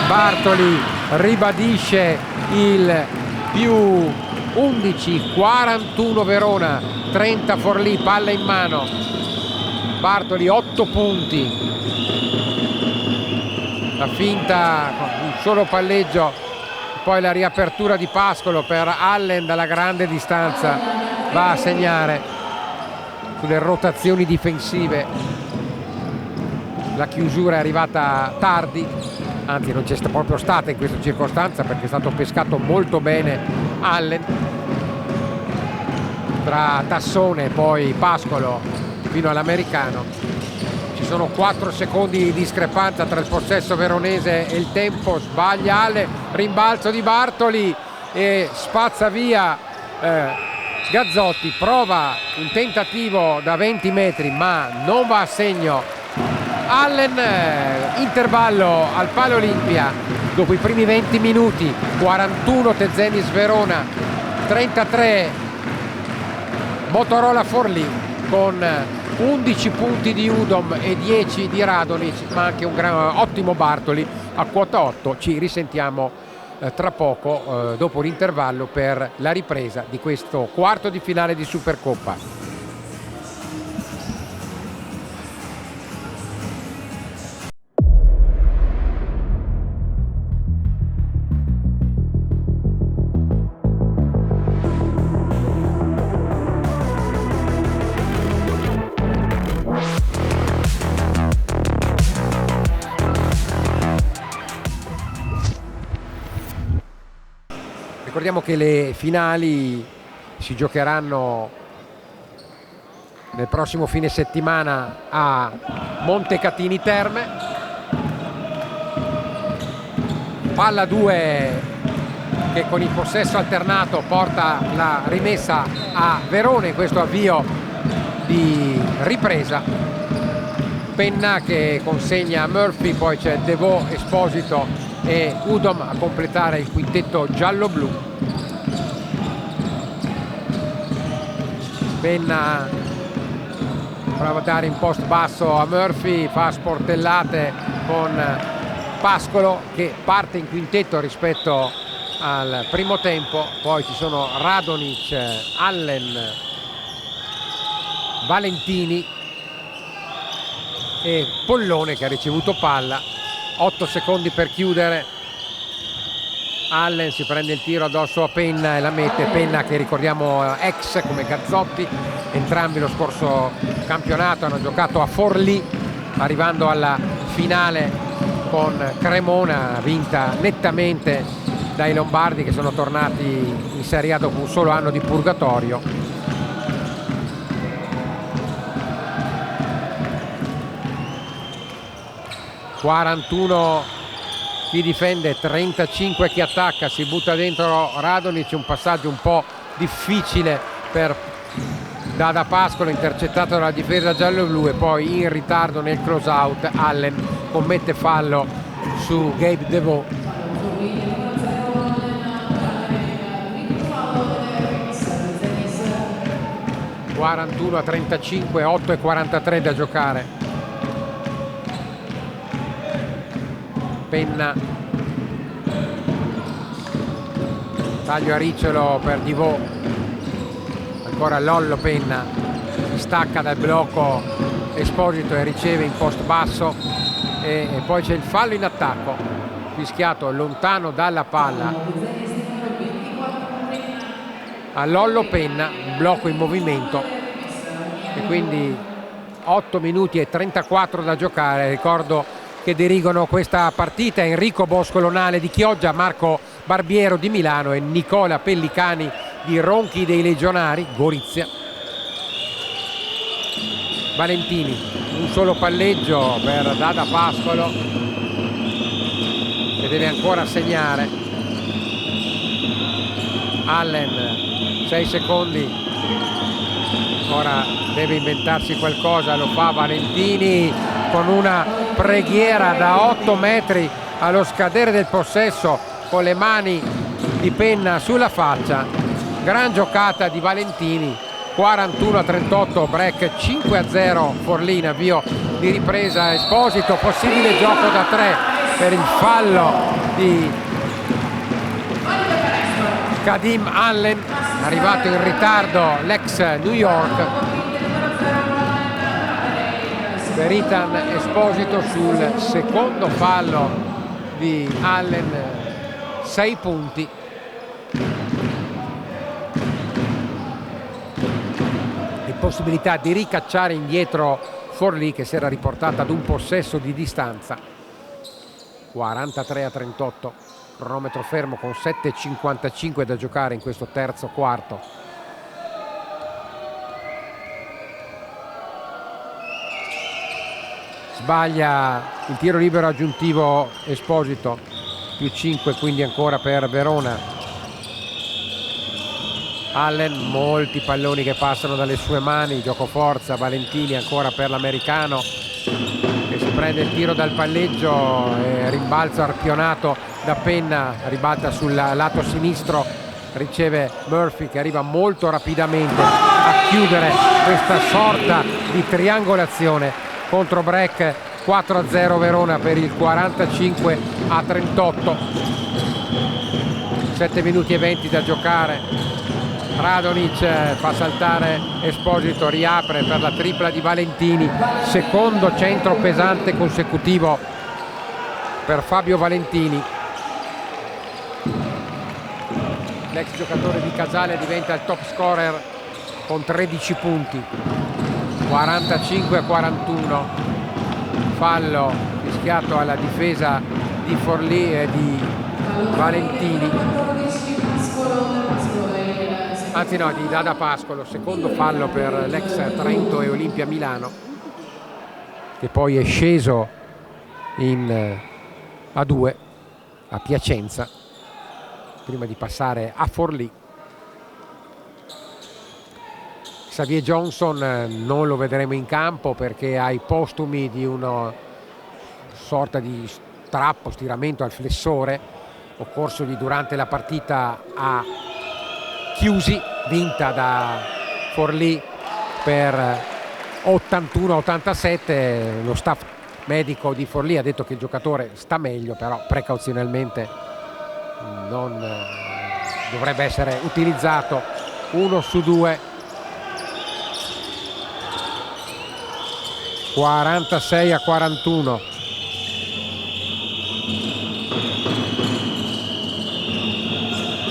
Bartoli, ribadisce il più 11, 41 Verona, 30 Forlì, palla in mano, Bartoli 8 punti, la finta, un solo palleggio. Poi la riapertura di Pascolo per Allen dalla grande distanza va a segnare sulle rotazioni difensive. La chiusura è arrivata tardi, anzi non c'è proprio stata in questa circostanza perché è stato pescato molto bene Allen tra Tassone e poi Pascolo fino all'americano. Ci sono 4 secondi di discrepanza tra il possesso veronese e il tempo, sbaglia Allen, rimbalzo di Bartoli e spazza via Gazzotti, prova un tentativo da 20 metri ma non va a segno. Allen, intervallo al Palo Olimpia dopo i primi 20 minuti, 41 Tezenis Verona, 33 Motorola Forlì con 11 punti di Udom e 10 di Radonic, ma anche un ottimo Bartoli a quota 8. Ci risentiamo tra poco dopo l'intervallo per la ripresa di questo quarto di finale di Supercoppa. Ricordiamo che le finali si giocheranno nel prossimo fine settimana a Montecatini Terme. Palla 2 che con il possesso alternato porta la rimessa a Verona in questo avvio di ripresa. Penna che consegna a Murphy, poi c'è Devaux, Esposito e Udom a completare il quintetto giallo-blu. Penna prova a dare in post basso a Murphy, fa sportellate con Pascolo che parte in quintetto rispetto al primo tempo. Poi ci sono Radonic, Allen, Valentini e Pollone che ha ricevuto palla. 8 secondi per chiudere. Allen si prende il tiro addosso a Penna e la mette. Penna che ricordiamo ex come Gazzotti, entrambi lo scorso campionato hanno giocato a Forlì, arrivando alla finale con Cremona, vinta nettamente dai lombardi che sono tornati in Serie A dopo un solo anno di purgatorio. (41) chi difende, 35 chi attacca, si butta dentro Radonic, un passaggio un po' difficile per Dada Pascolo, intercettato dalla difesa giallo-blu e poi in ritardo nel close out Allen commette fallo su Gabe Devaux. (41-35), 8:43 da giocare. Penna, taglio a ricciolo per Devaux, ancora Lollo Penna, si stacca dal blocco Esposito e riceve in post basso, e poi c'è il fallo in attacco fischiato lontano dalla palla a Lollo Penna, blocco in movimento, e quindi 8 minuti e 34 da giocare. Ricordo che dirigono questa partita Enrico Boscolonale di Chioggia, Marco Barbiero di Milano e Nicola Pellicani di Ronchi dei Legionari, Gorizia. Valentini, un solo palleggio per Dada Pascolo, che deve ancora segnare. Allen, 6 secondi, ora deve inventarsi qualcosa, lo fa Valentini con una preghiera da 8 metri allo scadere del possesso, con le mani di Penna sulla faccia. Gran giocata di Valentini. 41-38, break 5-0 Forlì in avvio di ripresa. Esposito, possibile gioco da 3 per il fallo di Kadim Allen, arrivato in ritardo l'ex New York. Per Ethan Esposito sul secondo fallo di Allen, 6 punti. Possibilità di ricacciare indietro Forlì, che si era riportata ad un possesso di distanza. 43-38, cronometro fermo con 7,55 da giocare in questo terzo quarto. Sbaglia il tiro libero aggiuntivo Esposito, più 5 quindi ancora per Verona. Allen, molti palloni che passano dalle sue mani, gioco forza. Valentini ancora per l'americano, che si prende il tiro dal palleggio, e rimbalzo arpionato da Penna, ribalta sul lato sinistro, riceve Murphy che arriva molto rapidamente a chiudere questa sorta di triangolazione. Contro break 4-0 Verona per il 45-38. 7 minuti e 20 da giocare. Radonic fa saltare Esposito, riapre per la tripla di Valentini, secondo centro pesante consecutivo per Fabio Valentini. L'ex giocatore di Casale diventa il top scorer con 13 punti. 45-41, fallo fischiato alla difesa di Forlì e di Valentini, anzi no, di Dada Pascolo. Secondo fallo per l'ex Trento e Olimpia Milano, che poi è sceso in A2 a Piacenza prima di passare a Forlì. Xavier Johnson non lo vedremo in campo perché ha i postumi di una sorta di strappo, stiramento al flessore occorsogli durante la partita a Chiusi, vinta da Forlì per 81-87. Lo staff medico di Forlì ha detto che il giocatore sta meglio, però precauzionalmente non dovrebbe essere utilizzato. 1 su 2, 46-41.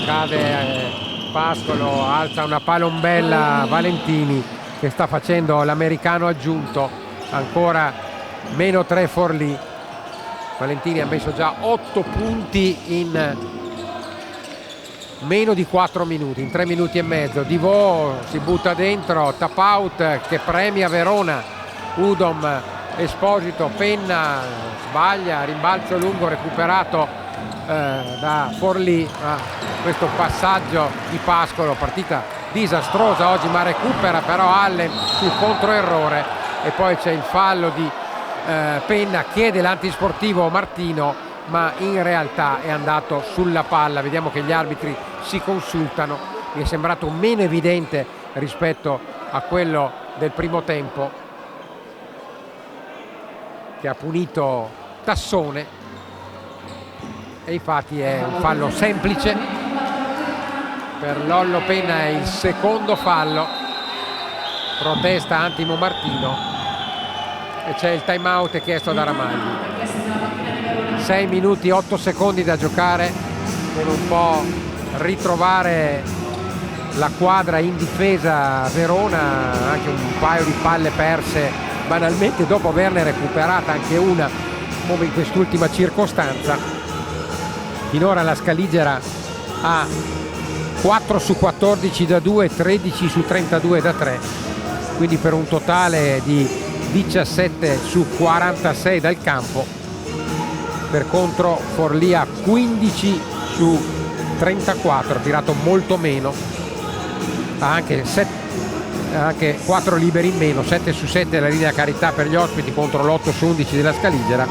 Cade Pascolo, alza una palombella Valentini, che sta facendo l'americano aggiunto. Ancora meno 3 Forlì. Valentini ha messo già 8 punti in meno di 4 minuti, in 3 minuti e mezzo. Divo si butta dentro, tap out che premia Verona. Udom, Esposito, Penna sbaglia, rimbalzo lungo recuperato da Forlì. Questo passaggio di Pascolo, partita disastrosa oggi, ma recupera però Allen sul controerrore, e poi c'è il fallo di Penna, chiede l'antisportivo Martino, ma in realtà è andato sulla palla. Vediamo che gli arbitri si consultano, mi è sembrato meno evidente rispetto a quello del primo tempo, che ha punito Tassone, e infatti è un fallo semplice per Lollo Penna. È il secondo fallo, protesta Antimo Martino. e c'è il time out chiesto da Ramagli. 6 minuti 8 secondi da giocare, per un po' ritrovare la quadra in difesa Verona, anche un paio di palle perse banalmente dopo averne recuperata anche una, come in quest'ultima circostanza. Finora la Scaligera ha 4 su 14 da 2, 13 su 32 da 3, quindi per un totale di 17 su 46 dal campo. Per contro Forlì ha 15 su 34, ha tirato molto meno, ha anche 4 liberi in meno, 7 su 7 la linea carità per gli ospiti contro l'8 su 11 della Scaligera.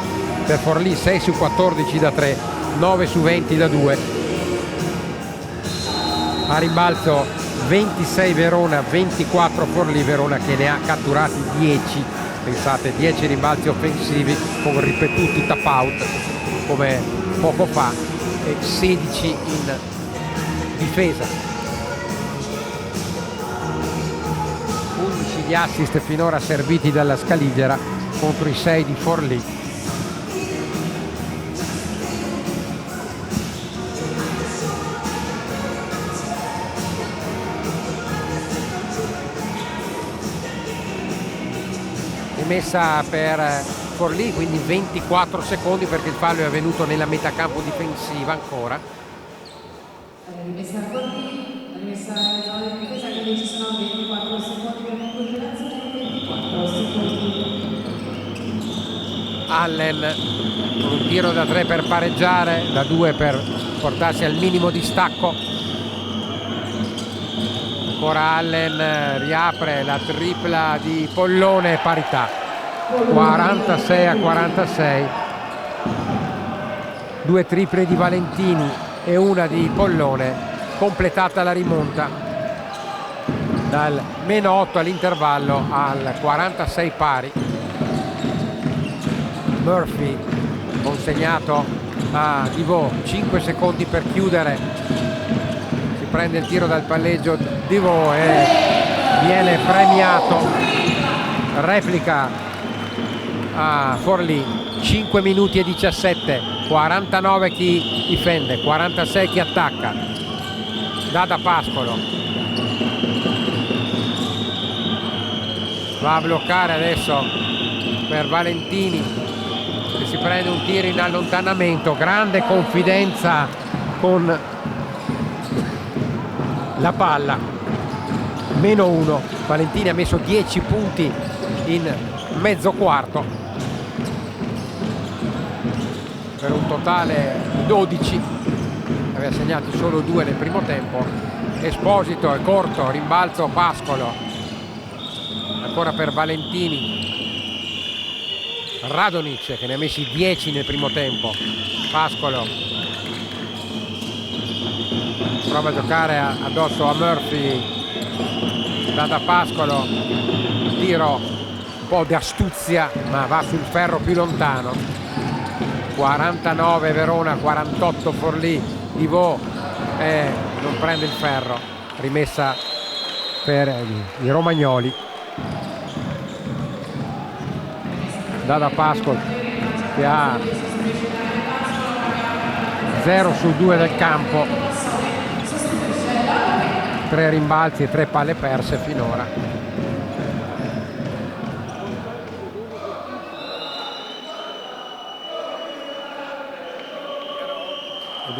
Per Forlì 6 su 14 da 3, 9 su 20 da 2. A rimbalzo 26 Verona, 24 Forlì, Verona che ne ha catturati 10, pensate, 10 rimbalzi offensivi con ripetuti tap out come poco fa, e 16 in difesa. 11 gli assist finora serviti dalla Scaligera contro i 6 di Forlì. Rimessa per Forlì, quindi 24 secondi perché il fallo è avvenuto nella metà campo difensiva ancora. Rimessa a Forlì, rimessa in zona di difesa, quindi ci sono 24 secondi per conclusione, 24 secondi. Allen con un tiro da 3 per pareggiare, da 2 per portarsi al minimo di stacco. Ancora Allen riapre la tripla di Pollone, parità 46 a 46. 2 triple di Valentini e una di Pollone, completata la rimonta dal -8 all'intervallo al 46 pari. Murphy consegnato a Divot, 5 secondi per chiudere, si prende il tiro dal palleggio Divot e viene premiato. Replica a Forlì, 5 minuti e 17, 49 chi difende, 46 chi attacca. Dada Pascolo va a bloccare adesso per Valentini, che si prende un tiro in allontanamento. Grande confidenza con la palla. -1, Valentini ha messo 10 punti in mezzo quarto per un totale di 12, aveva segnati solo 2 nel primo tempo. Esposito è corto, rimbalzo Pascolo, ancora per Valentini. Radonic che ne ha messi 10 nel primo tempo. Pascolo prova a giocare addosso a Murphy, data Pascolo, tiro un po' di astuzia ma va sul ferro più lontano. 49 Verona, 48 Forlì. Divot non prende il ferro, rimessa per i romagnoli. Dada Pascolo che ha 0 su 2 del campo, 3 rimbalzi e 3 palle perse finora.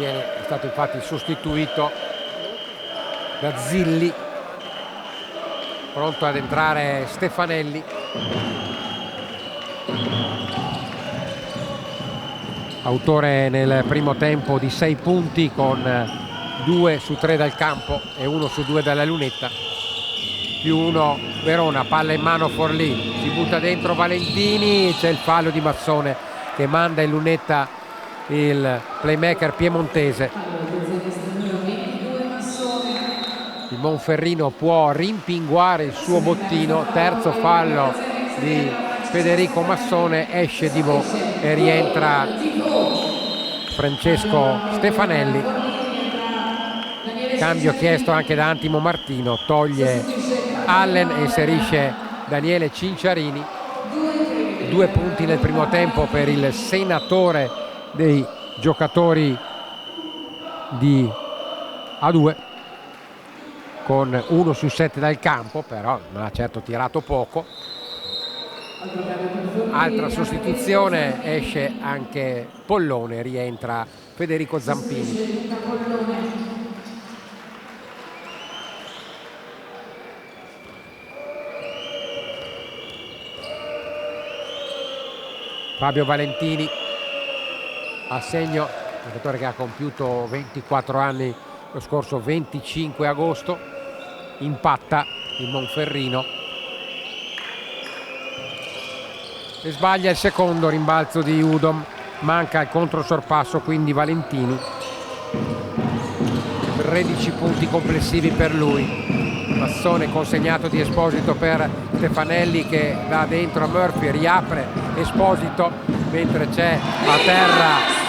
È stato infatti sostituito da Zilli, pronto ad entrare Stefanelli. Autore nel primo tempo di 6 punti con 2 su 3 dal campo e 1 su 2 dalla lunetta. +1 Verona, palla in mano Forlì, si butta dentro Valentini, c'è il fallo di Massone che manda in lunetta il playmaker piemontese. Il Monferrino può rimpinguare il suo bottino. Terzo fallo di Federico Massone, esce Divot e rientra Francesco Stefanelli. Cambio chiesto anche da Antimo Martino, toglie Allen e inserisce Daniele Cinciarini. 2 punti nel primo tempo per il senatore dei giocatori di A2, con 1 su 7 dal campo, però non ha certo tirato poco. Altra sostituzione, esce anche Pollone, rientra Federico Zampini. Fabio Valentini a segno, giocatore che ha compiuto 24 anni lo scorso 25 agosto, impatta il Monferrino e sbaglia il secondo rimbalzo di Udom, manca il controsorpasso, quindi Valentini. 13 punti complessivi per lui. Massone consegnato di Esposito per Stefanelli, che va dentro a Murphy, riapre Esposito mentre c'è a terra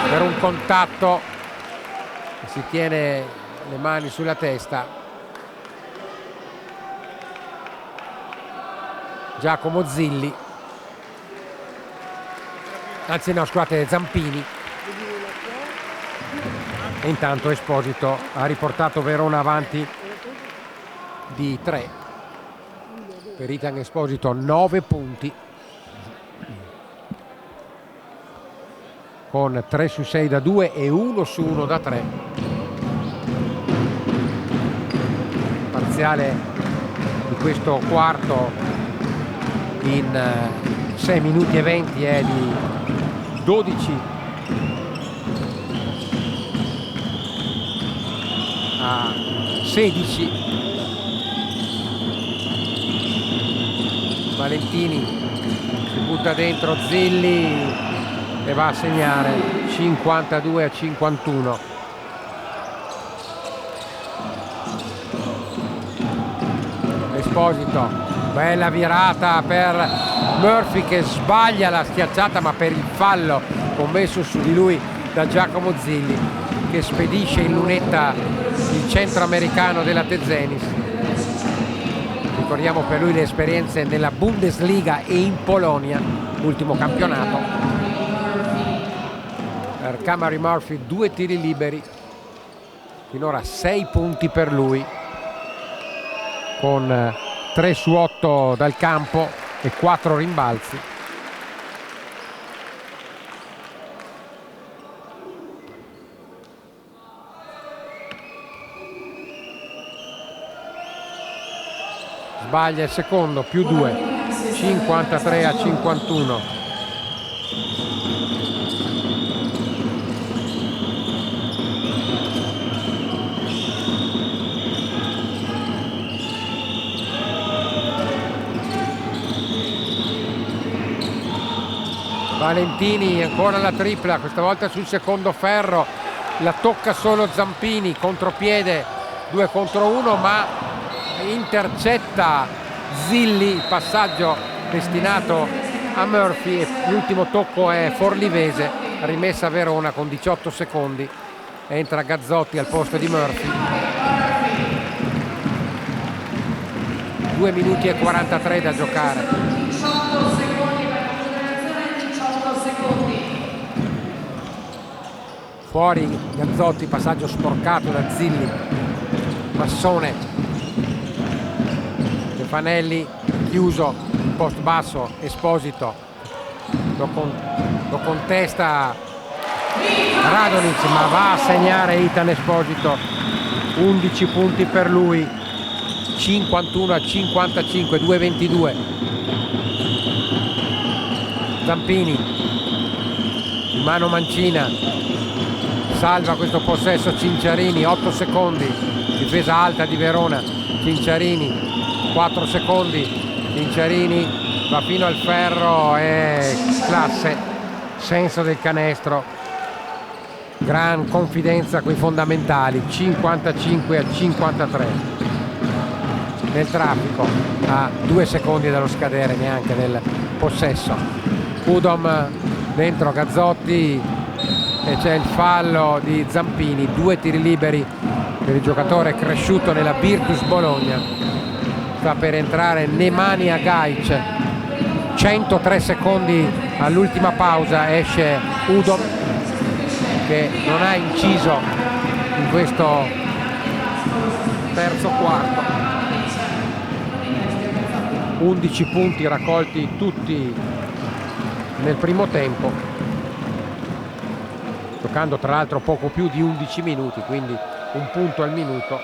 per un contatto, si tiene le mani sulla testa Giacomo Zilli, anzi no, scusate, Zampini. E intanto Esposito ha riportato Verona avanti di 3. Per Ethan Esposito 9 punti, con 3 su 6 da 2 e 1 su 1 da 3. Parziale di questo quarto in 6 minuti e 20 è di 12 a 16. Valentini si butta dentro Zilli e va a segnare 52 a 51. Esposito, bella virata per Murphy che sbaglia la schiacciata, ma per il fallo commesso su di lui da Giacomo Zilli, che spedisce in lunetta il centroamericano della Tezenis. Ricordiamo per lui le esperienze nella Bundesliga e in Polonia, l'ultimo campionato. Per Camari Murphy 2 tiri liberi, finora 6 punti per lui, con 3 su 8 dal campo e 4 rimbalzi. Sbaglia il secondo, più 2, 53 a 51. Valentini ancora la tripla, questa volta sul secondo ferro, la tocca solo Zampini, contropiede 2 contro 1, ma intercetta Zilli, il passaggio destinato a Murphy, e l'ultimo tocco è Forlivese, rimessa Verona con 18 secondi, entra Gazzotti al posto di Murphy. 2 minuti e 43 da giocare. 18 secondi per la considerazione, 18 secondi. Fuori Gazzotti, passaggio sporcato da Zilli. Massone, Stefanelli chiuso, post basso, Esposito lo contesta Radonic, ma va a segnare Ethan Esposito. 11 punti per lui, 51 a 55, 2-22. Zampini in mano Mancina, salva questo possesso Cinciarini, 8 secondi, difesa alta di Verona. Cinciarini 4 secondi, Cinciarini va fino al ferro e classe, senso del canestro, gran confidenza coi fondamentali. 55 a 53 nel traffico, a 2 secondi dallo scadere neanche del possesso. Udom dentro Gazzotti e c'è il fallo di Zampini. 2 tiri liberi per il giocatore cresciuto nella Virtus Bologna. sta per entrare Nemanja Gajic. 103 secondi all'ultima pausa, esce Udom che non ha inciso in questo terzo quarto. 11 punti raccolti tutti nel primo tempo, giocando tra l'altro poco più di 11 minuti, quindi un punto al minuto,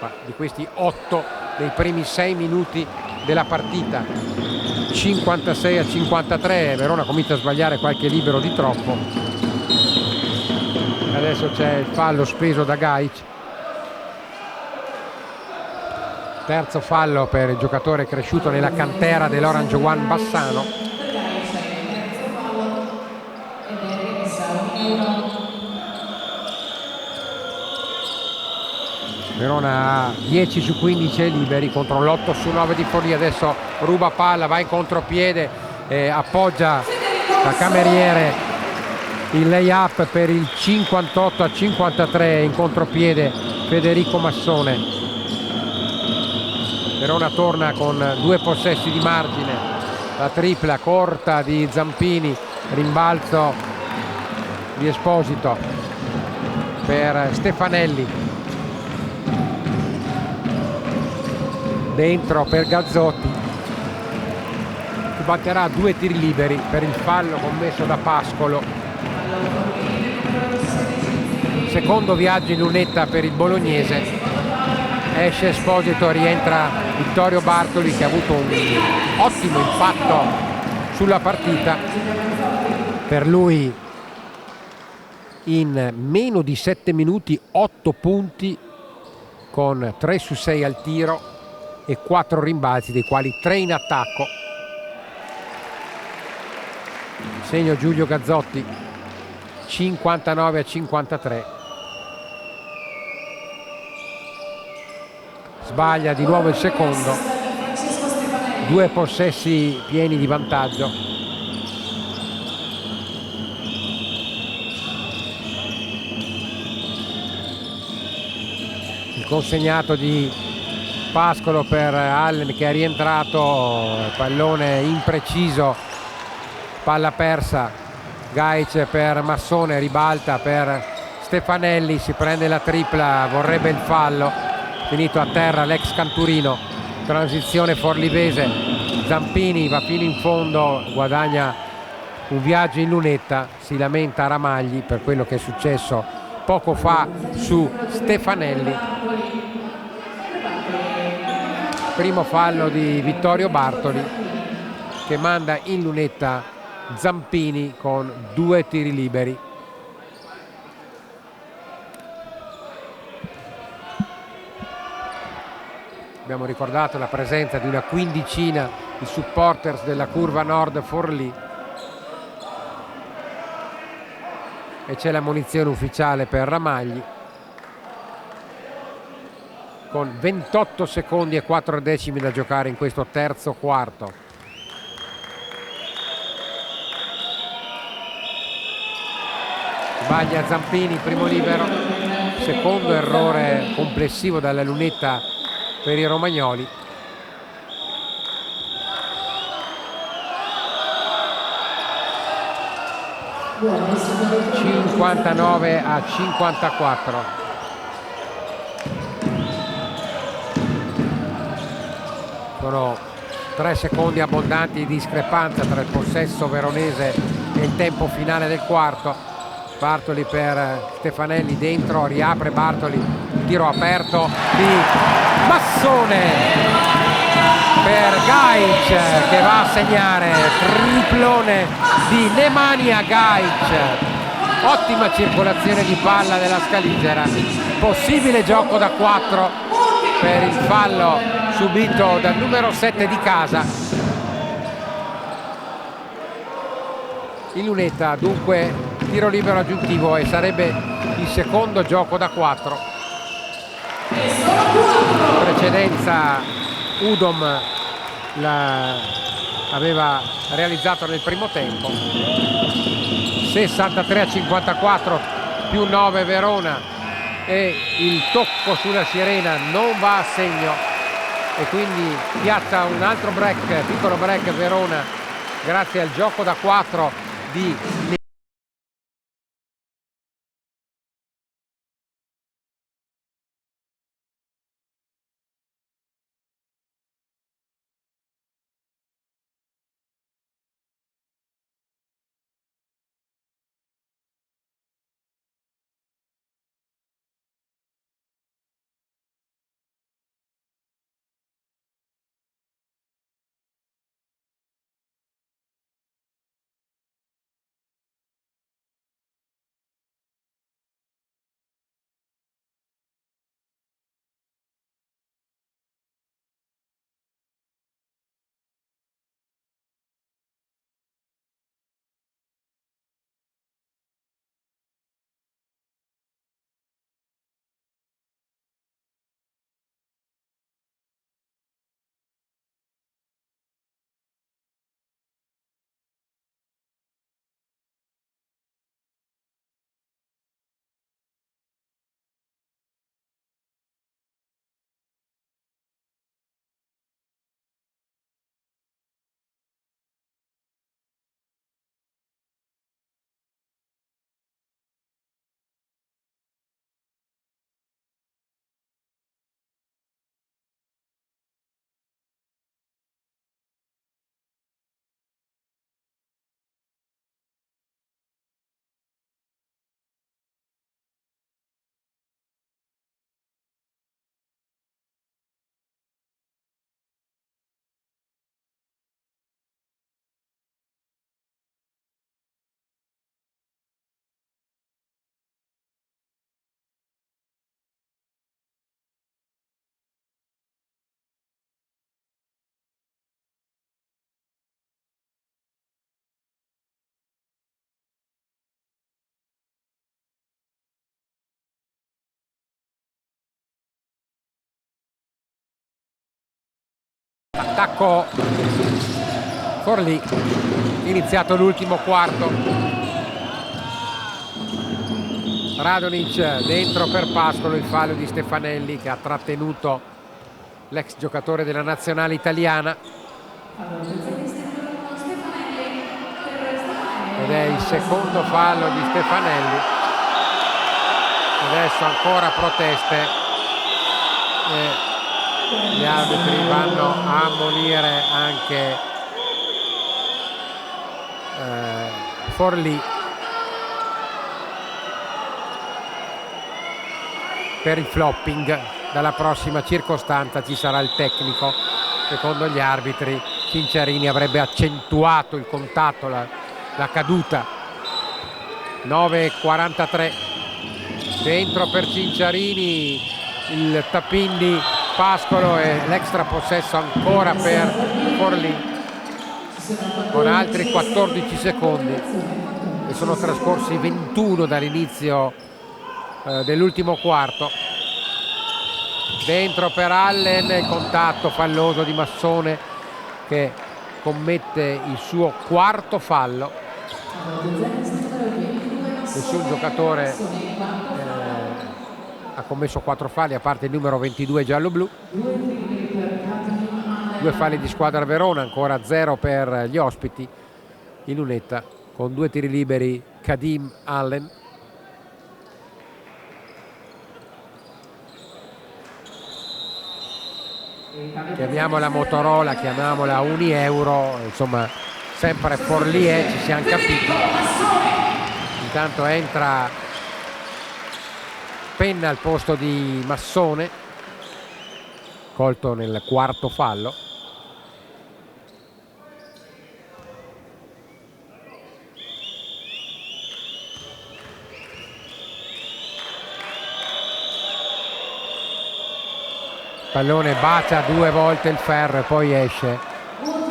ma di questi 8 dei primi 6 minuti della partita. 56-53, Verona comincia a sbagliare qualche libero di troppo. Adesso c'è il fallo speso da Gajic. Terzo fallo per il giocatore cresciuto nella cantera dell'Orange One Bassano. Verona ha 10 su 15 liberi contro l'8 su 9 di Forlì. Adesso ruba palla, va in contropiede, appoggia da cameriere il lay-up per il 58-53 in contropiede Federico Massone. Verona torna con 2 possessi di margine, la tripla corta di Zampini, rimbalzo di Esposito per Stefanelli, dentro per Gazzotti, che batterà 2 tiri liberi per il fallo commesso da Pascolo. Secondo viaggio in lunetta per il bolognese, esce Esposito, rientra Vittorio Bartoli che ha avuto un ottimo impatto sulla partita. Per lui in meno di 7 minuti 8 punti con 3 su 6 al tiro e 4 rimbalzi, dei quali 3 in attacco. Segno Giulio Gazzotti, 59-53. Sbaglia di nuovo il secondo. 2 possessi pieni di vantaggio. Il consegnato di Pascolo per Allen che è rientrato, pallone impreciso, palla persa. Gajic per Massone, ribalta per Stefanelli, si prende la tripla, vorrebbe il fallo, finito a terra l'ex Canturino. Transizione forlivese, Zampini va fino in fondo, guadagna un viaggio in lunetta, si lamenta Ramagli per quello che è successo poco fa su Stefanelli. Primo fallo di Vittorio Bartoli che manda in lunetta Zampini con 2 tiri liberi. Abbiamo ricordato la presenza di una quindicina di supporters della curva nord Forlì e c'è la munizione ufficiale per Ramagli, con 28 secondi e 4 decimi da giocare in questo terzo quarto. Sbaglia Zampini, primo libero, secondo errore complessivo dalla lunetta per i romagnoli. - 59-54. Sono 3 secondi abbondanti di discrepanza tra il possesso veronese e il tempo finale del quarto. Bartoli per Stefanelli, dentro, riapre Bartoli, tiro aperto di Massone per Gajic che va a segnare, triplone di Nemanja Gajic. Ottima circolazione di palla della Scaligera, possibile gioco da 4 per il fallo subito dal numero 7 di casa. In lunetta dunque tiro libero aggiuntivo e sarebbe il secondo gioco da 4. In precedenza Udom aveva realizzato nel primo tempo. 63-54 più 9 Verona, e il tocco sulla sirena non va a segno. e quindi piazza un altro break, piccolo break Verona grazie al gioco da 4 di attacco Forlì, iniziato l'ultimo quarto. Radonic dentro per Pascolo, il fallo di Stefanelli che ha trattenuto l'ex giocatore della nazionale italiana ed è il secondo fallo di Stefanelli. Adesso ancora proteste e gli arbitri vanno a ammonire anche Forlì per il flopping. Dalla prossima circostanza ci sarà il tecnico. Secondo gli arbitri Cinciarini avrebbe accentuato il contatto, la caduta. 9:43 dentro per Cinciarini, il tap-in di Pascolo e l'extra possesso ancora per Forlì con altri 14 secondi e sono trascorsi 21 dall'inizio dell'ultimo quarto. Dentro per Allen, il contatto falloso di Massone che commette il suo quarto fallo. Nessun giocatore ha commesso 4 falli a parte il numero 22 giallo-blu. 2 falli di squadra Verona, ancora 0 per gli ospiti in lunetta con 2 tiri liberi Kadim Allen. Chiamiamola Motorola, chiamiamola Unieuro, insomma sempre Forlì, ci siamo capiti. Intanto entra Penna al posto di Massone, colto nel quarto fallo. Pallone bacia 2 volte il ferro e poi esce.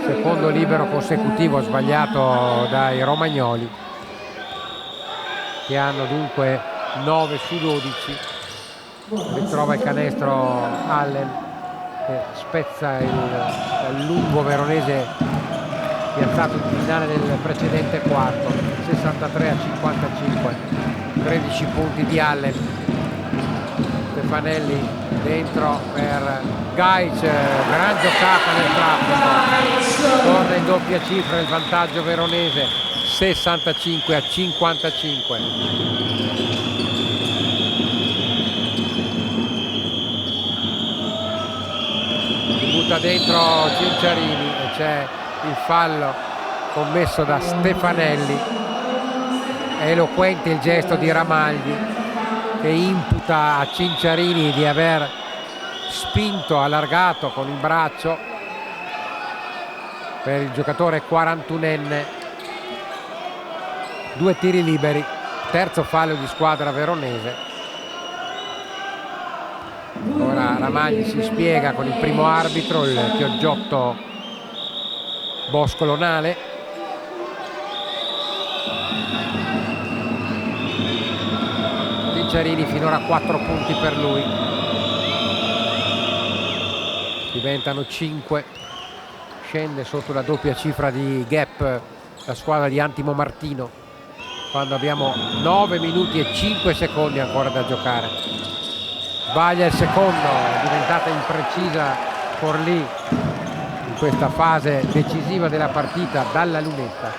Secondo libero consecutivo sbagliato dai romagnoli, che hanno dunque 9 su 12. Ritrova il canestro Allen che spezza il lungo veronese piazzato in finale del precedente quarto. 63-55, 13 punti di Allen. Stefanelli dentro per Gajic, gran giocata nel traffico, torna in doppia cifra il vantaggio veronese, 65-55. Si butta dentro Cinciarini e c'è il fallo commesso da Stefanelli. È eloquente il gesto di Ramagli che imputa a Cinciarini di aver spinto, allargato con il braccio per il giocatore 41enne. 2 tiri liberi, terzo fallo di squadra veronese. Ora Ramagli si spiega con il primo arbitro, il Chioggiotto Boscolonale. Cinciarini finora 4 punti per lui, diventano 5, scende sotto la doppia cifra di gap la squadra di Antimo Martino quando abbiamo 9 minuti e 5 secondi ancora da giocare. Sbaglia il secondo, è diventata imprecisa Forlì in questa fase decisiva della partita dalla lunetta.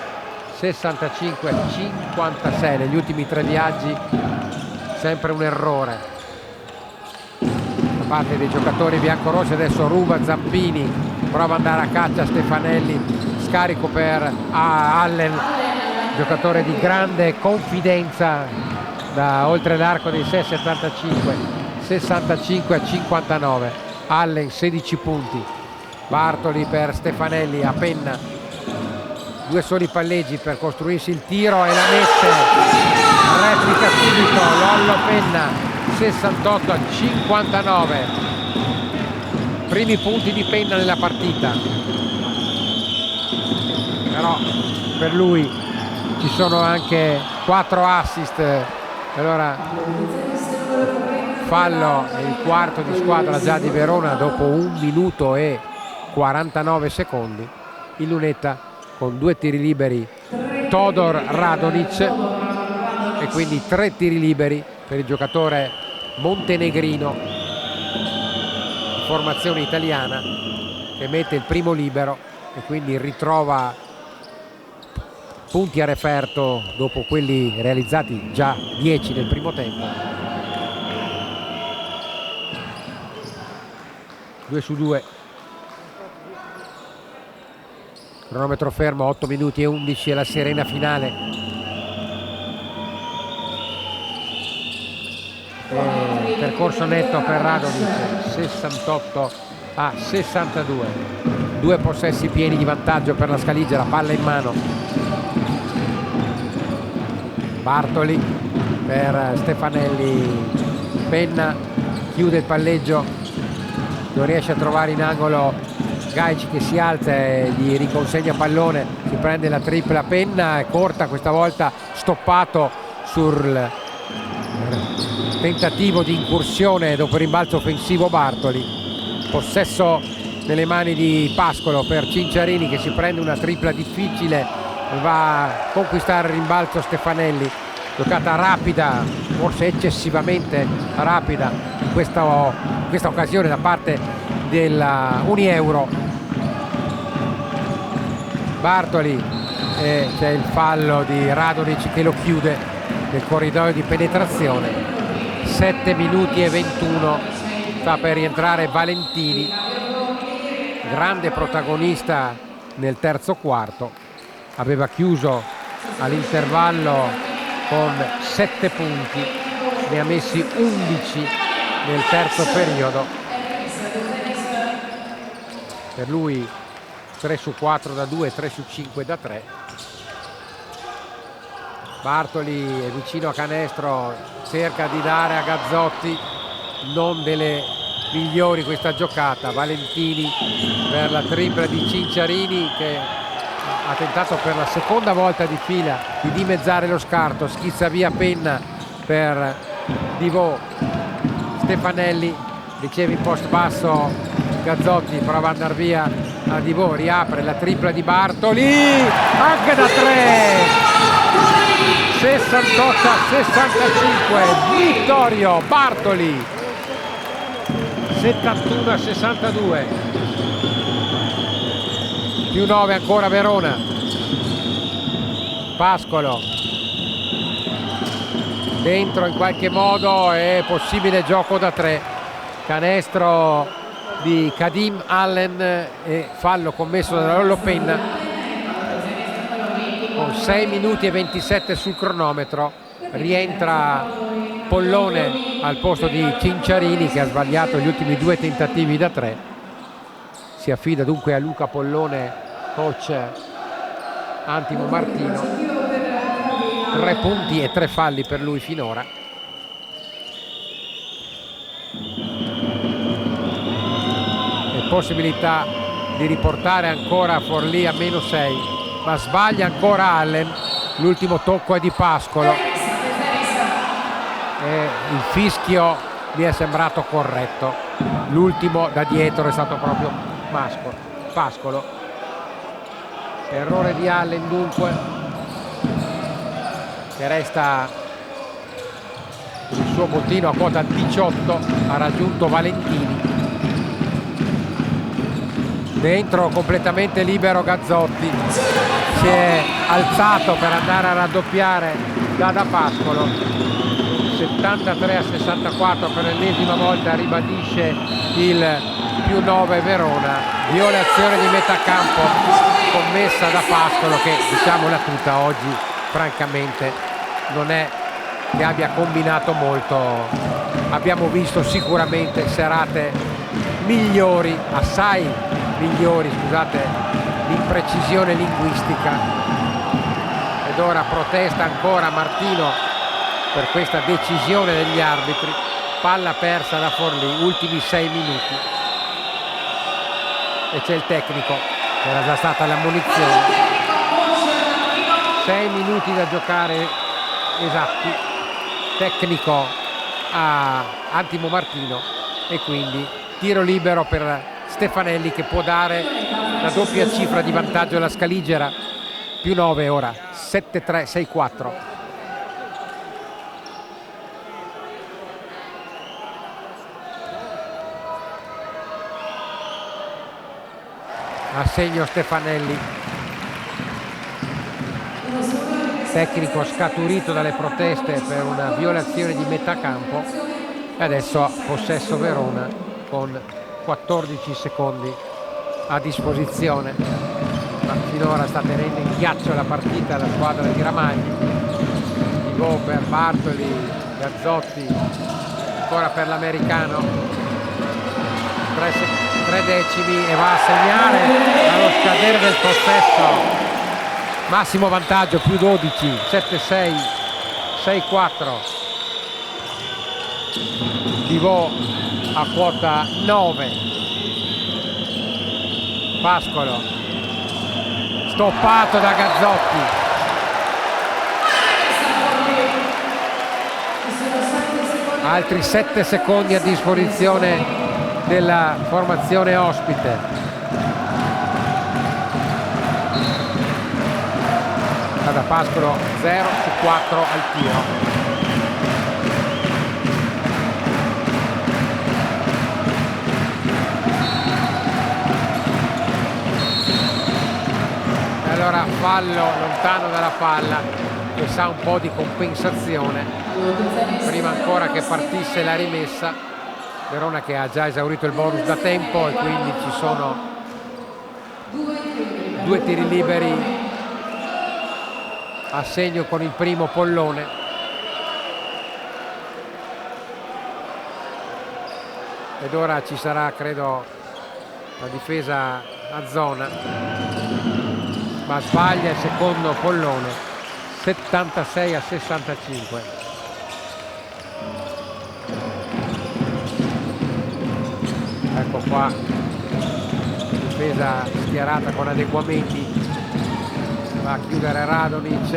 65-56, negli ultimi 3 viaggi sempre un errore da parte dei giocatori biancorossi. Adesso ruba Zampini, prova ad andare a caccia Stefanelli, scarico per Allen, giocatore di grande confidenza da oltre l'arco dei 6,75. 65-59, Allen 16 punti, Bartoli per Stefanelli, a penna, 2 soli palleggi per costruirsi il tiro e la mette, replica subito Lollo Penna, 68-59, primi punti di Penna nella partita, però per lui ci sono anche 4 assist, allora fallo è il quarto di squadra già di Verona dopo 1 minuto e 49 secondi. In lunetta con 2 tiri liberi Todor Radonic e quindi 3 tiri liberi per il giocatore montenegrino di formazione italiana che mette il primo libero e quindi ritrova punti a referto dopo quelli realizzati già 10 nel primo tempo. 2 su 2, cronometro fermo, 8 minuti e 11 e la sirena finale. Percorso netto per Radonic, 68-62, 2 possessi pieni di vantaggio per la Scaligia, la palla in mano. Bartoli per Stefanelli, Penna chiude il palleggio, non riesce a trovare in angolo Gajic che si alza e gli riconsegna pallone, si prende la tripla. Penna è corta questa volta, stoppato sul tentativo di incursione dopo rimbalzo offensivo Bartoli. Possesso nelle mani di Pascolo per Cinciarini che si prende una tripla difficile, va a conquistare il rimbalzo Stefanelli. Giocata rapida, forse eccessivamente rapida in questa occasione da parte della Unieuro. Bartoli, e c'è il fallo di Radonic che lo chiude nel corridoio di penetrazione. 7 minuti e 21, sta per rientrare Valentini, grande protagonista nel terzo quarto, aveva chiuso all'intervallo con 7 punti, ne ha messi 11 nel terzo periodo. Per lui 3 su 4 da 2, 3 su 5 da 3. Bartoli è vicino a canestro, cerca di dare a Gazzotti, non delle migliori questa giocata. Valentini per la tripla di Cinciarini che ha tentato per la seconda volta di fila di dimezzare lo scarto, schizza via Penna per Divot. Stefanelli riceve in post basso Gazzotti, prova ad andare via a Divot, riapre la tripla di Bartoli, anche da 3, 68-65, Vittorio Bartoli 71-62. Più 9 ancora Verona. Pascolo dentro in qualche modo, è possibile gioco da 3, canestro di Kadim Allen e fallo commesso da Lollo Penna con 6 minuti e 27 sul cronometro. Rientra Pollone al posto di Cinciarini, che ha sbagliato gli ultimi 2 tentativi da 3. Si affida dunque a Luca Pollone, coach Antimo Martino. 3 punti e 3 falli per lui finora. E possibilità di riportare ancora Forlì a -6, ma sbaglia ancora Allen. L'ultimo tocco è di Pascolo e il fischio mi è sembrato corretto. L'ultimo da dietro è stato proprio Pascolo. Errore di Allen dunque, che resta il suo bottino a quota 18. Ha raggiunto Valentini. Dentro completamente libero Gazzotti, si è alzato per andare a raddoppiare da Pascolo. 73-64 per l'ennesima volta, ribadisce il più 9 Verona. Violazione di metà campo commessa da Pascolo, che diciamola tutta oggi francamente non è che abbia combinato molto. Abbiamo visto sicuramente serate migliori, assai migliori, scusate l'imprecisione linguistica. Ed ora protesta ancora Martino per questa decisione degli arbitri. Palla persa da Forlì, ultimi 6 minuti e c'è il tecnico, che era già stata l'ammonizione. 6 minuti da giocare esatti, tecnico a Antimo Martino, e quindi tiro libero per Stefanelli, che può dare la doppia cifra di vantaggio alla Scaligera. Più 9 ora, 7-3-6-4. A segno Stefanelli, tecnico scaturito dalle proteste per una violazione di metà campo, e adesso possesso Verona con 14 secondi a disposizione, ma finora sta tenendo in ghiaccio la partita la squadra di Ramagli. Divo per Bartoli, Gazzotti ancora per l'americano, 3 decimi, e va a segnare allo scadere del possesso. Massimo vantaggio, più 12, 7-6, 6-4. Divo a quota 9. Pascolo stoppato da Gazzotti. Altri 7 secondi a disposizione della formazione ospite. Da Pascolo 0 su 4 al tiro. E allora fallo lontano dalla palla, che sa un po' di compensazione. Prima ancora che partisse la rimessa, Verona che ha già esaurito il bonus da tempo, e quindi ci sono 2 tiri liberi a segno con il primo Pollone. Ed ora ci sarà, credo, la difesa a zona, ma sbaglia il secondo Pollone. 76-65. Ecco qua, difesa schierata con adeguamenti. Va a chiudere Radonic,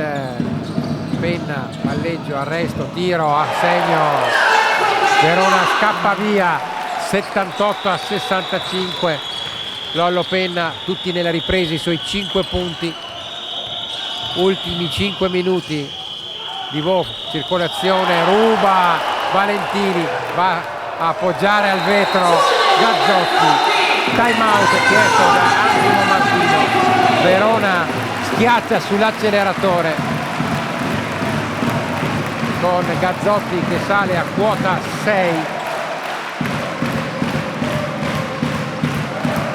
Penna, palleggio, arresto, tiro, a segno. Verona scappa via, 78-65. Lollo Penna, tutti nella ripresa, i suoi 5 punti. Ultimi 5 minuti. Divo, circolazione, ruba Valentini, va a appoggiare al vetro Gazzotti. Time out chiesto da Antimo Martino. Verona schiaccia sull'acceleratore con Gazzotti che sale a quota 6.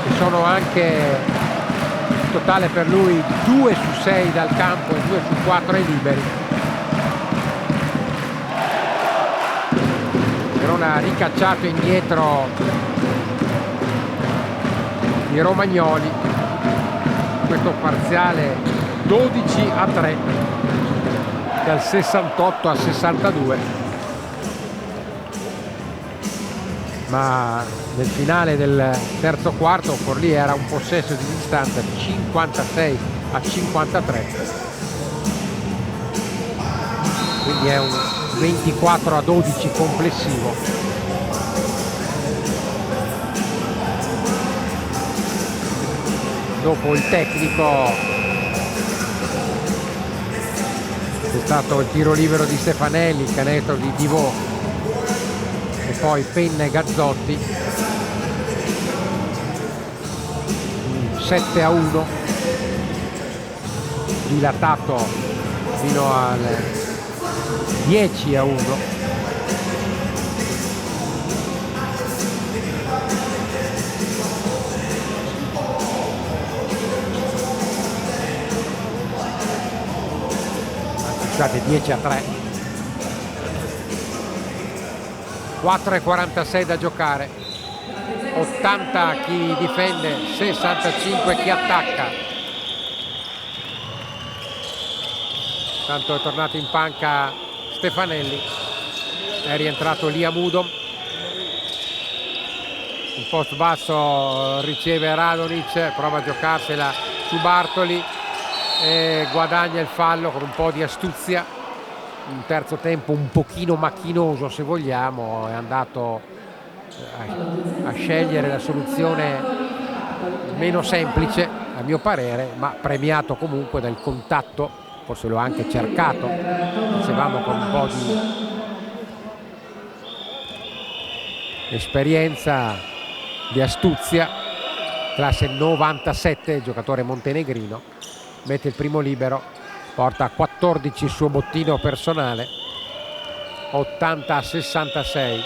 Ci sono anche in totale per lui 2 su 6 dal campo e 2 su 4 ai liberi. Verona ha ricacciato indietro i romagnoli, questo parziale 12-3 dal 68 a 62, ma nel finale del terzo quarto Forlì era un possesso di distanza 56 a 53, quindi è un 24 a 12 complessivo. Dopo il tecnico c'è stato il tiro libero di Stefanelli, il canestro di Divò e poi Penna e Gazzotti. 7-1 dilatato fino al 10-1. Scusate, 10-3. 4:46 da giocare. 80 chi difende, 65 chi attacca. Tanto è tornato in panca Stefanelli, è rientrato Liam Udom. In post basso riceve Radonic, prova a giocarsela su Bartoli e guadagna il fallo con un po' di astuzia. Un terzo tempo un pochino macchinoso, se vogliamo, è andato a scegliere la soluzione meno semplice a mio parere, ma premiato comunque dal contatto, forse l'ho anche cercato, dicevamo, con un po' di esperienza, di astuzia. Classe 97, giocatore montenegrino, mette il primo libero, porta a 14 il suo bottino personale. 80 a 66,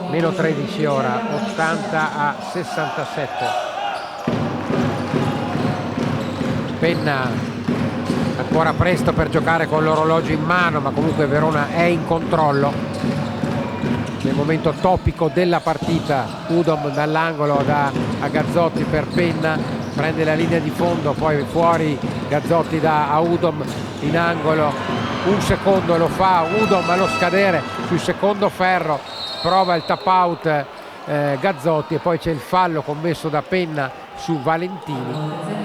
meno 13 ora, 80 a 67. Penna ancora presto per giocare con l'orologio in mano, ma comunque Verona è in controllo. Nel momento topico della partita, Udom dall'angolo da a Gazzotti per Penna, prende la linea di fondo, poi fuori Gazzotti a Udom in angolo, un secondo lo fa Udom allo scadere sul secondo ferro, prova il tap out Gazzotti e poi c'è il fallo commesso da Penna su Valentini.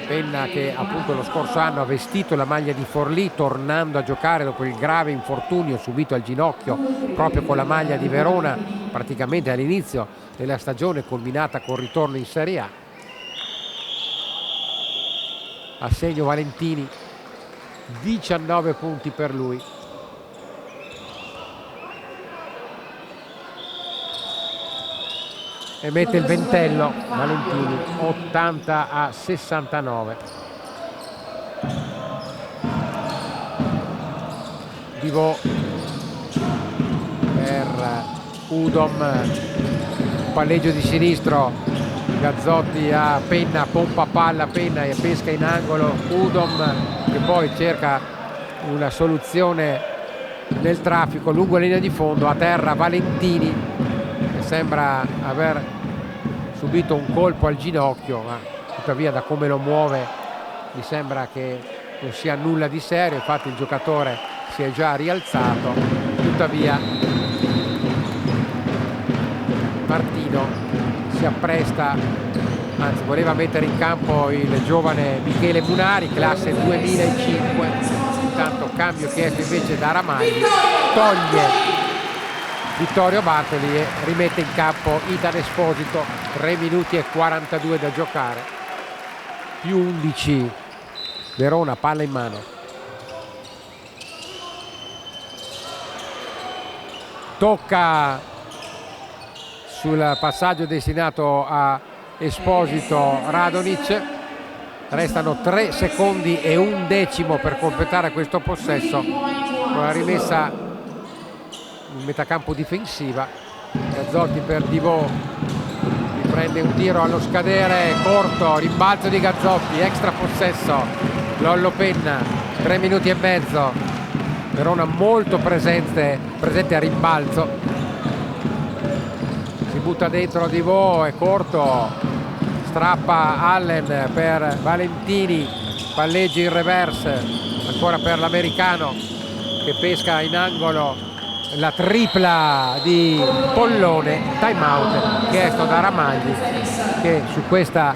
Penna che appunto lo scorso anno ha vestito la maglia di Forlì, tornando a giocare dopo il grave infortunio subito al ginocchio proprio con la maglia di Verona, praticamente all'inizio della stagione culminata col ritorno in Serie A. A segno Valentini, 19 punti per lui. E mette il ventello Valentini, 80 a 69. Divò per Udom, palleggio di sinistro, Gazzotti a Penna, pompa palla Penna e pesca in angolo Udom, che poi cerca una soluzione nel traffico lungo la linea di fondo. A terra Valentini, che sembra aver subito un colpo al ginocchio, ma tuttavia da come lo muove mi sembra che non sia nulla di serio. Infatti il giocatore si è già rialzato, tuttavia Martino si appresta, anzi voleva mettere in campo il giovane Michele Munari, classe 2005. Intanto cambio chiesto invece da Ramagli, toglie Vittorio Bartoli e rimette in campo Ethan Esposito. 3 minuti e 42 da giocare, più 11 Verona, palla in mano. tocca sul passaggio destinato a Esposito Radonic. Restano 3 secondi e 1 decimo per completare questo possesso, con la rimessa in metacampo difensiva. Gazzotti per Divot, prende un tiro allo scadere corto, rimbalzo di Gazzotti, extra possesso. Lollo Penna, 3 minuti e mezzo. Verona molto presente a rimbalzo. Si butta dentro Divot, è corto, strappa Allen per Valentini, palleggi in reverse ancora per l'americano che pesca in angolo la tripla di Pollone. Time out chiesto da Ramagli, che su questa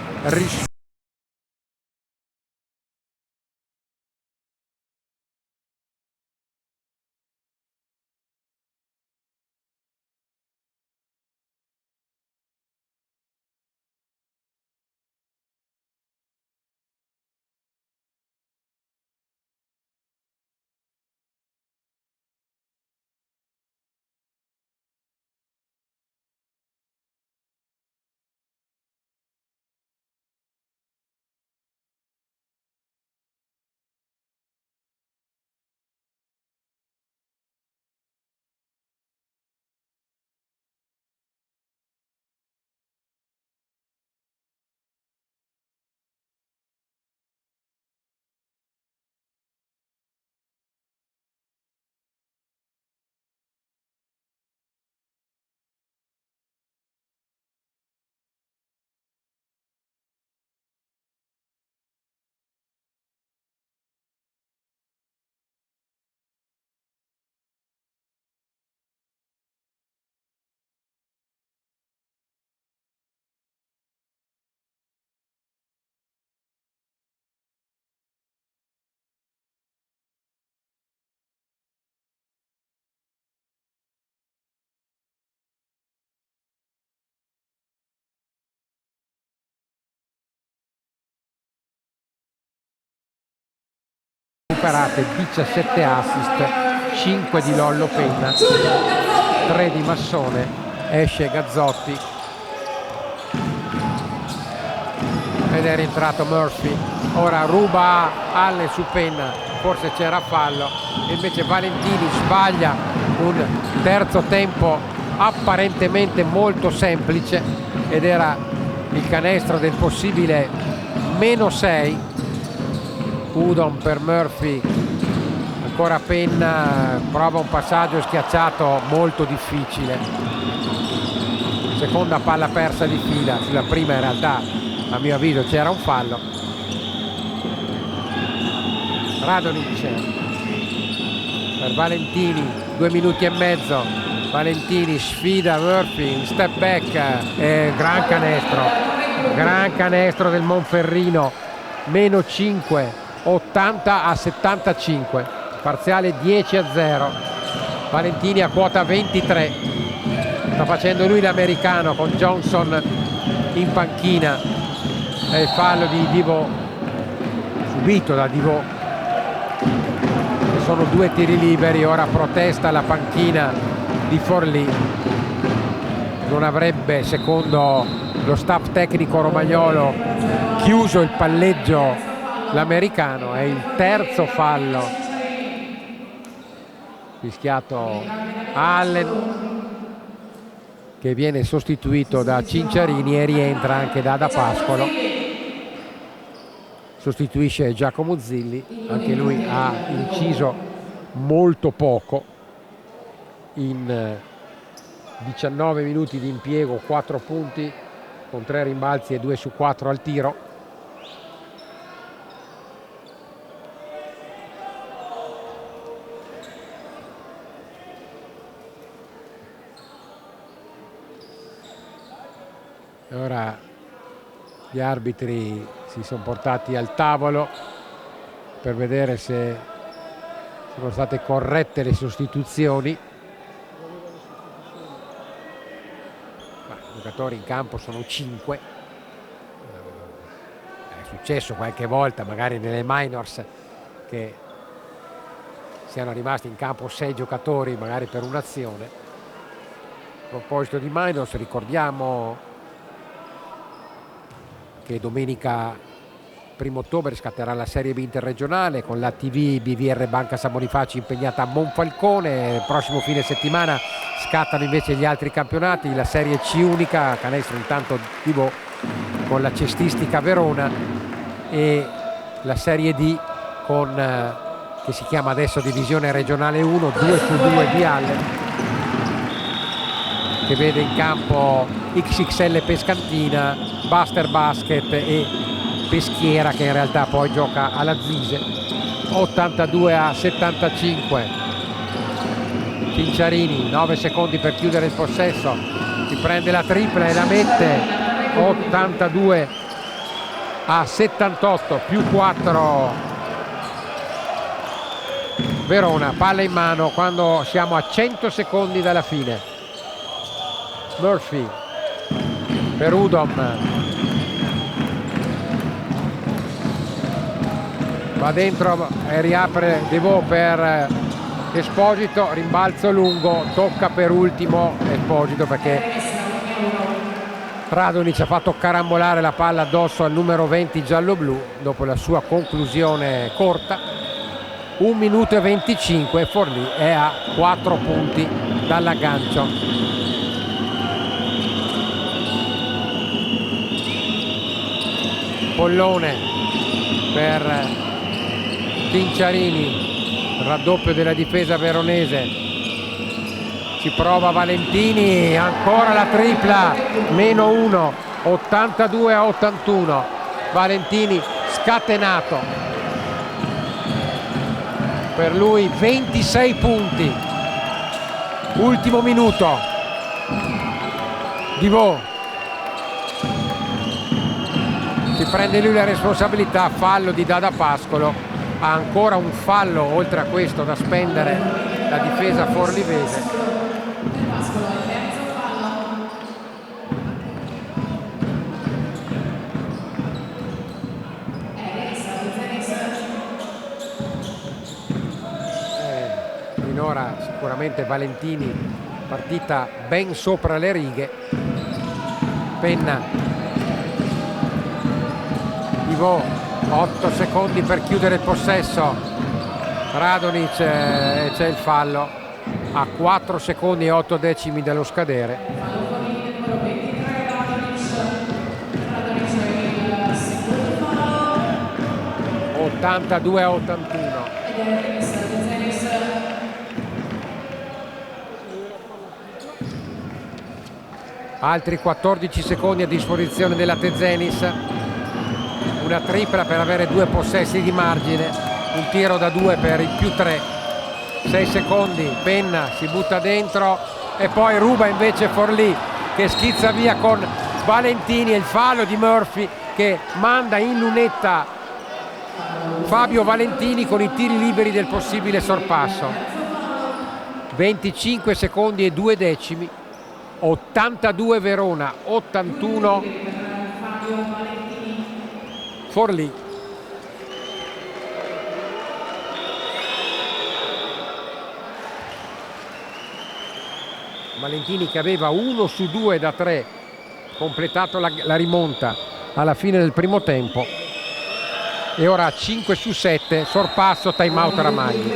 recuperate 17 assist, 5 di Lollo Penna, 3 di Massone. Esce Gazzotti ed è rientrato Murphy. Ora ruba Allen su Penna, forse c'era fallo, e invece Valentini sbaglia un terzo tempo apparentemente molto semplice, ed era il canestro del possibile -6. Udon per Murphy, ancora Penna, prova un passaggio schiacciato molto difficile. Seconda palla persa di fila, sulla prima in realtà a mio avviso c'era un fallo. Radonic per Valentini, 2 minuti e mezzo. Valentini sfida Murphy, step back, gran canestro del Monferrino, -5. 80-75, parziale 10-0. Valentini a quota 23, sta facendo lui l'americano con Johnson in panchina. È il fallo di Divot, subito da Divot. Sono 2 tiri liberi, ora protesta la panchina di Forlì. Non avrebbe, secondo lo staff tecnico romagnolo, chiuso il palleggio l'americano. È il terzo fallo fischiato Allen, che viene sostituito da Cinciarini, e rientra anche da Pascolo. Sostituisce Giacomo Zilli, anche lui ha inciso molto poco in 19 minuti di impiego, 4 punti con 3 rimbalzi e 2 su 4 al tiro. Ora gli arbitri si sono portati al tavolo per vedere se sono state corrette le sostituzioni. I giocatori in campo sono 5. È successo qualche volta, magari nelle minors, che siano rimasti in campo 6 giocatori, magari per un'azione. proposito di minors, ricordiamo che domenica 1° ottobre scatterà la Serie B interregionale con la TV BVR Banca San Bonifacio impegnata a Monfalcone. Il prossimo fine settimana scattano invece gli altri campionati, la Serie C unica, canestro intanto vivo con la Cestistica Verona, e la Serie D con che si chiama adesso Divisione Regionale 1, 2x2 di Halle, che vede in campo XXL Pescantina, Buster Basket e Peschiera, che in realtà poi gioca alla Zise. 82-75. Cinciarini, 9 secondi per chiudere il possesso, si prende la tripla e la mette. 82-78, più 4 Verona, palla in mano quando siamo a 100 secondi dalla fine. Murphy per Udom, va dentro e riapre Devaux per Esposito, rimbalzo lungo, tocca per ultimo Esposito perché Radonic ha fatto carambolare la palla addosso al numero 20 giallo-blu dopo la sua conclusione corta. 1 minuto e 25 e Forlì è a 4 punti dall'aggancio. Pollone per Cinciarini, raddoppio della difesa veronese, ci prova Valentini, ancora la tripla, -1, 82-81, Valentini scatenato, per lui 26 punti, ultimo minuto. Devaux, si prende lui la responsabilità, fallo di Dada Pascolo, ha ancora un fallo oltre a questo da spendere la difesa forlivese. Finora sicuramente Valentini, partita ben sopra le righe. Penna, Devaux, 8 secondi per chiudere il possesso. Radonic, c'è il fallo a 4 secondi e 8 decimi dallo scadere. 82-81. Altri 14 secondi a disposizione della Tezenis, una tripla per avere 2 possessi di margine, un tiro da 2 per il +3. 6 secondi, Penna si butta dentro e poi ruba invece Forlì, che schizza via con Valentini, e il fallo di Murphy che manda in lunetta Fabio Valentini con i tiri liberi del possibile sorpasso. 25 secondi e 2 decimi, 82 Verona, 81 Forlì. Valentini che aveva 1 su 2 da 3, completato la rimonta alla fine del primo tempo, e ora 5 su 7, sorpasso, time out Ramagli.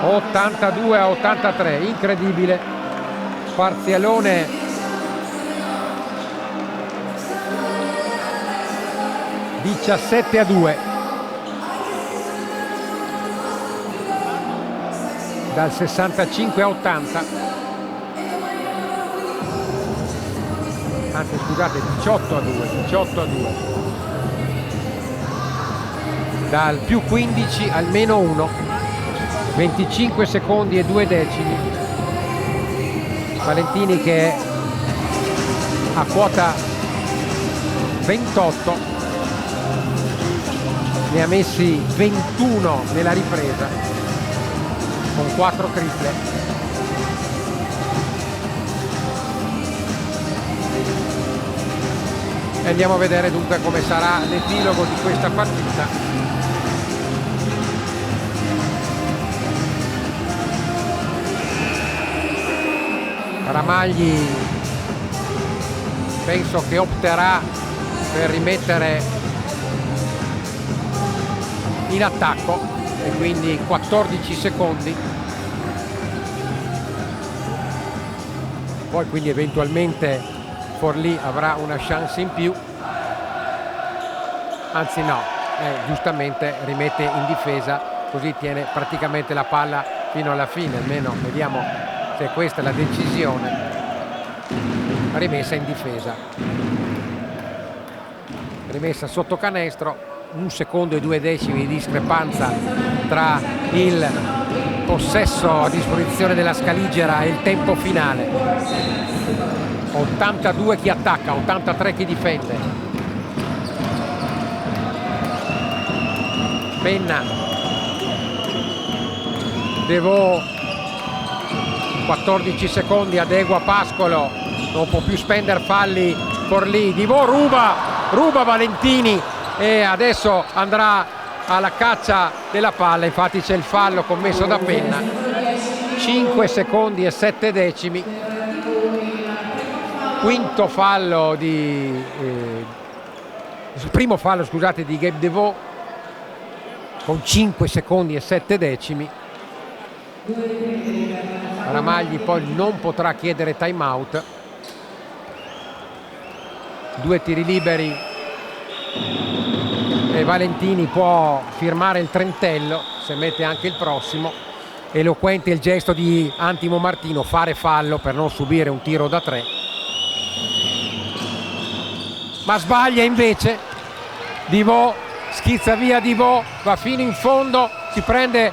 82-83, incredibile, parzialone - 17-2 dal 65 a 80, anzi scusate, 18-2 dal +15 al -1, 25 secondi e 2 decimi. Valentini che è a quota 28, ne ha messi 21 nella ripresa con 4 triple. E andiamo a vedere dunque come sarà l'epilogo di questa partita. Ramagli penso che opterà per rimettere in attacco e quindi 14 secondi, poi quindi eventualmente Forlì avrà una chance in più, anzi no, giustamente rimette in difesa, così tiene praticamente la palla fino alla fine, almeno vediamo se questa è la decisione. Rimessa in difesa, rimessa sotto canestro, 1 secondo e 2 decimi di discrepanza tra il possesso a disposizione della Scaligera e il tempo finale. 82 chi attacca, 83 chi difende. Penna, Devaux, 14 secondi, adegua Pascolo, non può più spendere falli Forlì. Devaux ruba Valentini e adesso andrà alla caccia della palla, infatti c'è il fallo commesso da Penna. 5 secondi e 7 decimi, quinto fallo primo fallo, scusate, di Gabe Devaux con 5 secondi e 7 decimi. Ramagli poi non potrà chiedere time out. 2 tiri liberi e Valentini può firmare il trentello se mette anche il prossimo. Eloquente il gesto di Antimo Martino, fare fallo per non subire un tiro da 3, ma sbaglia invece. Devaux schizza via, Devaux va fino in fondo, si prende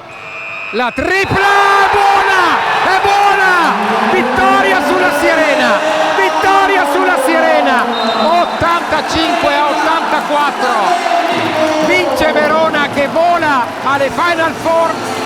la tripla, è buona! Vittoria sulla Sirena, 85 a 84, vince Verona che vola alle Final Four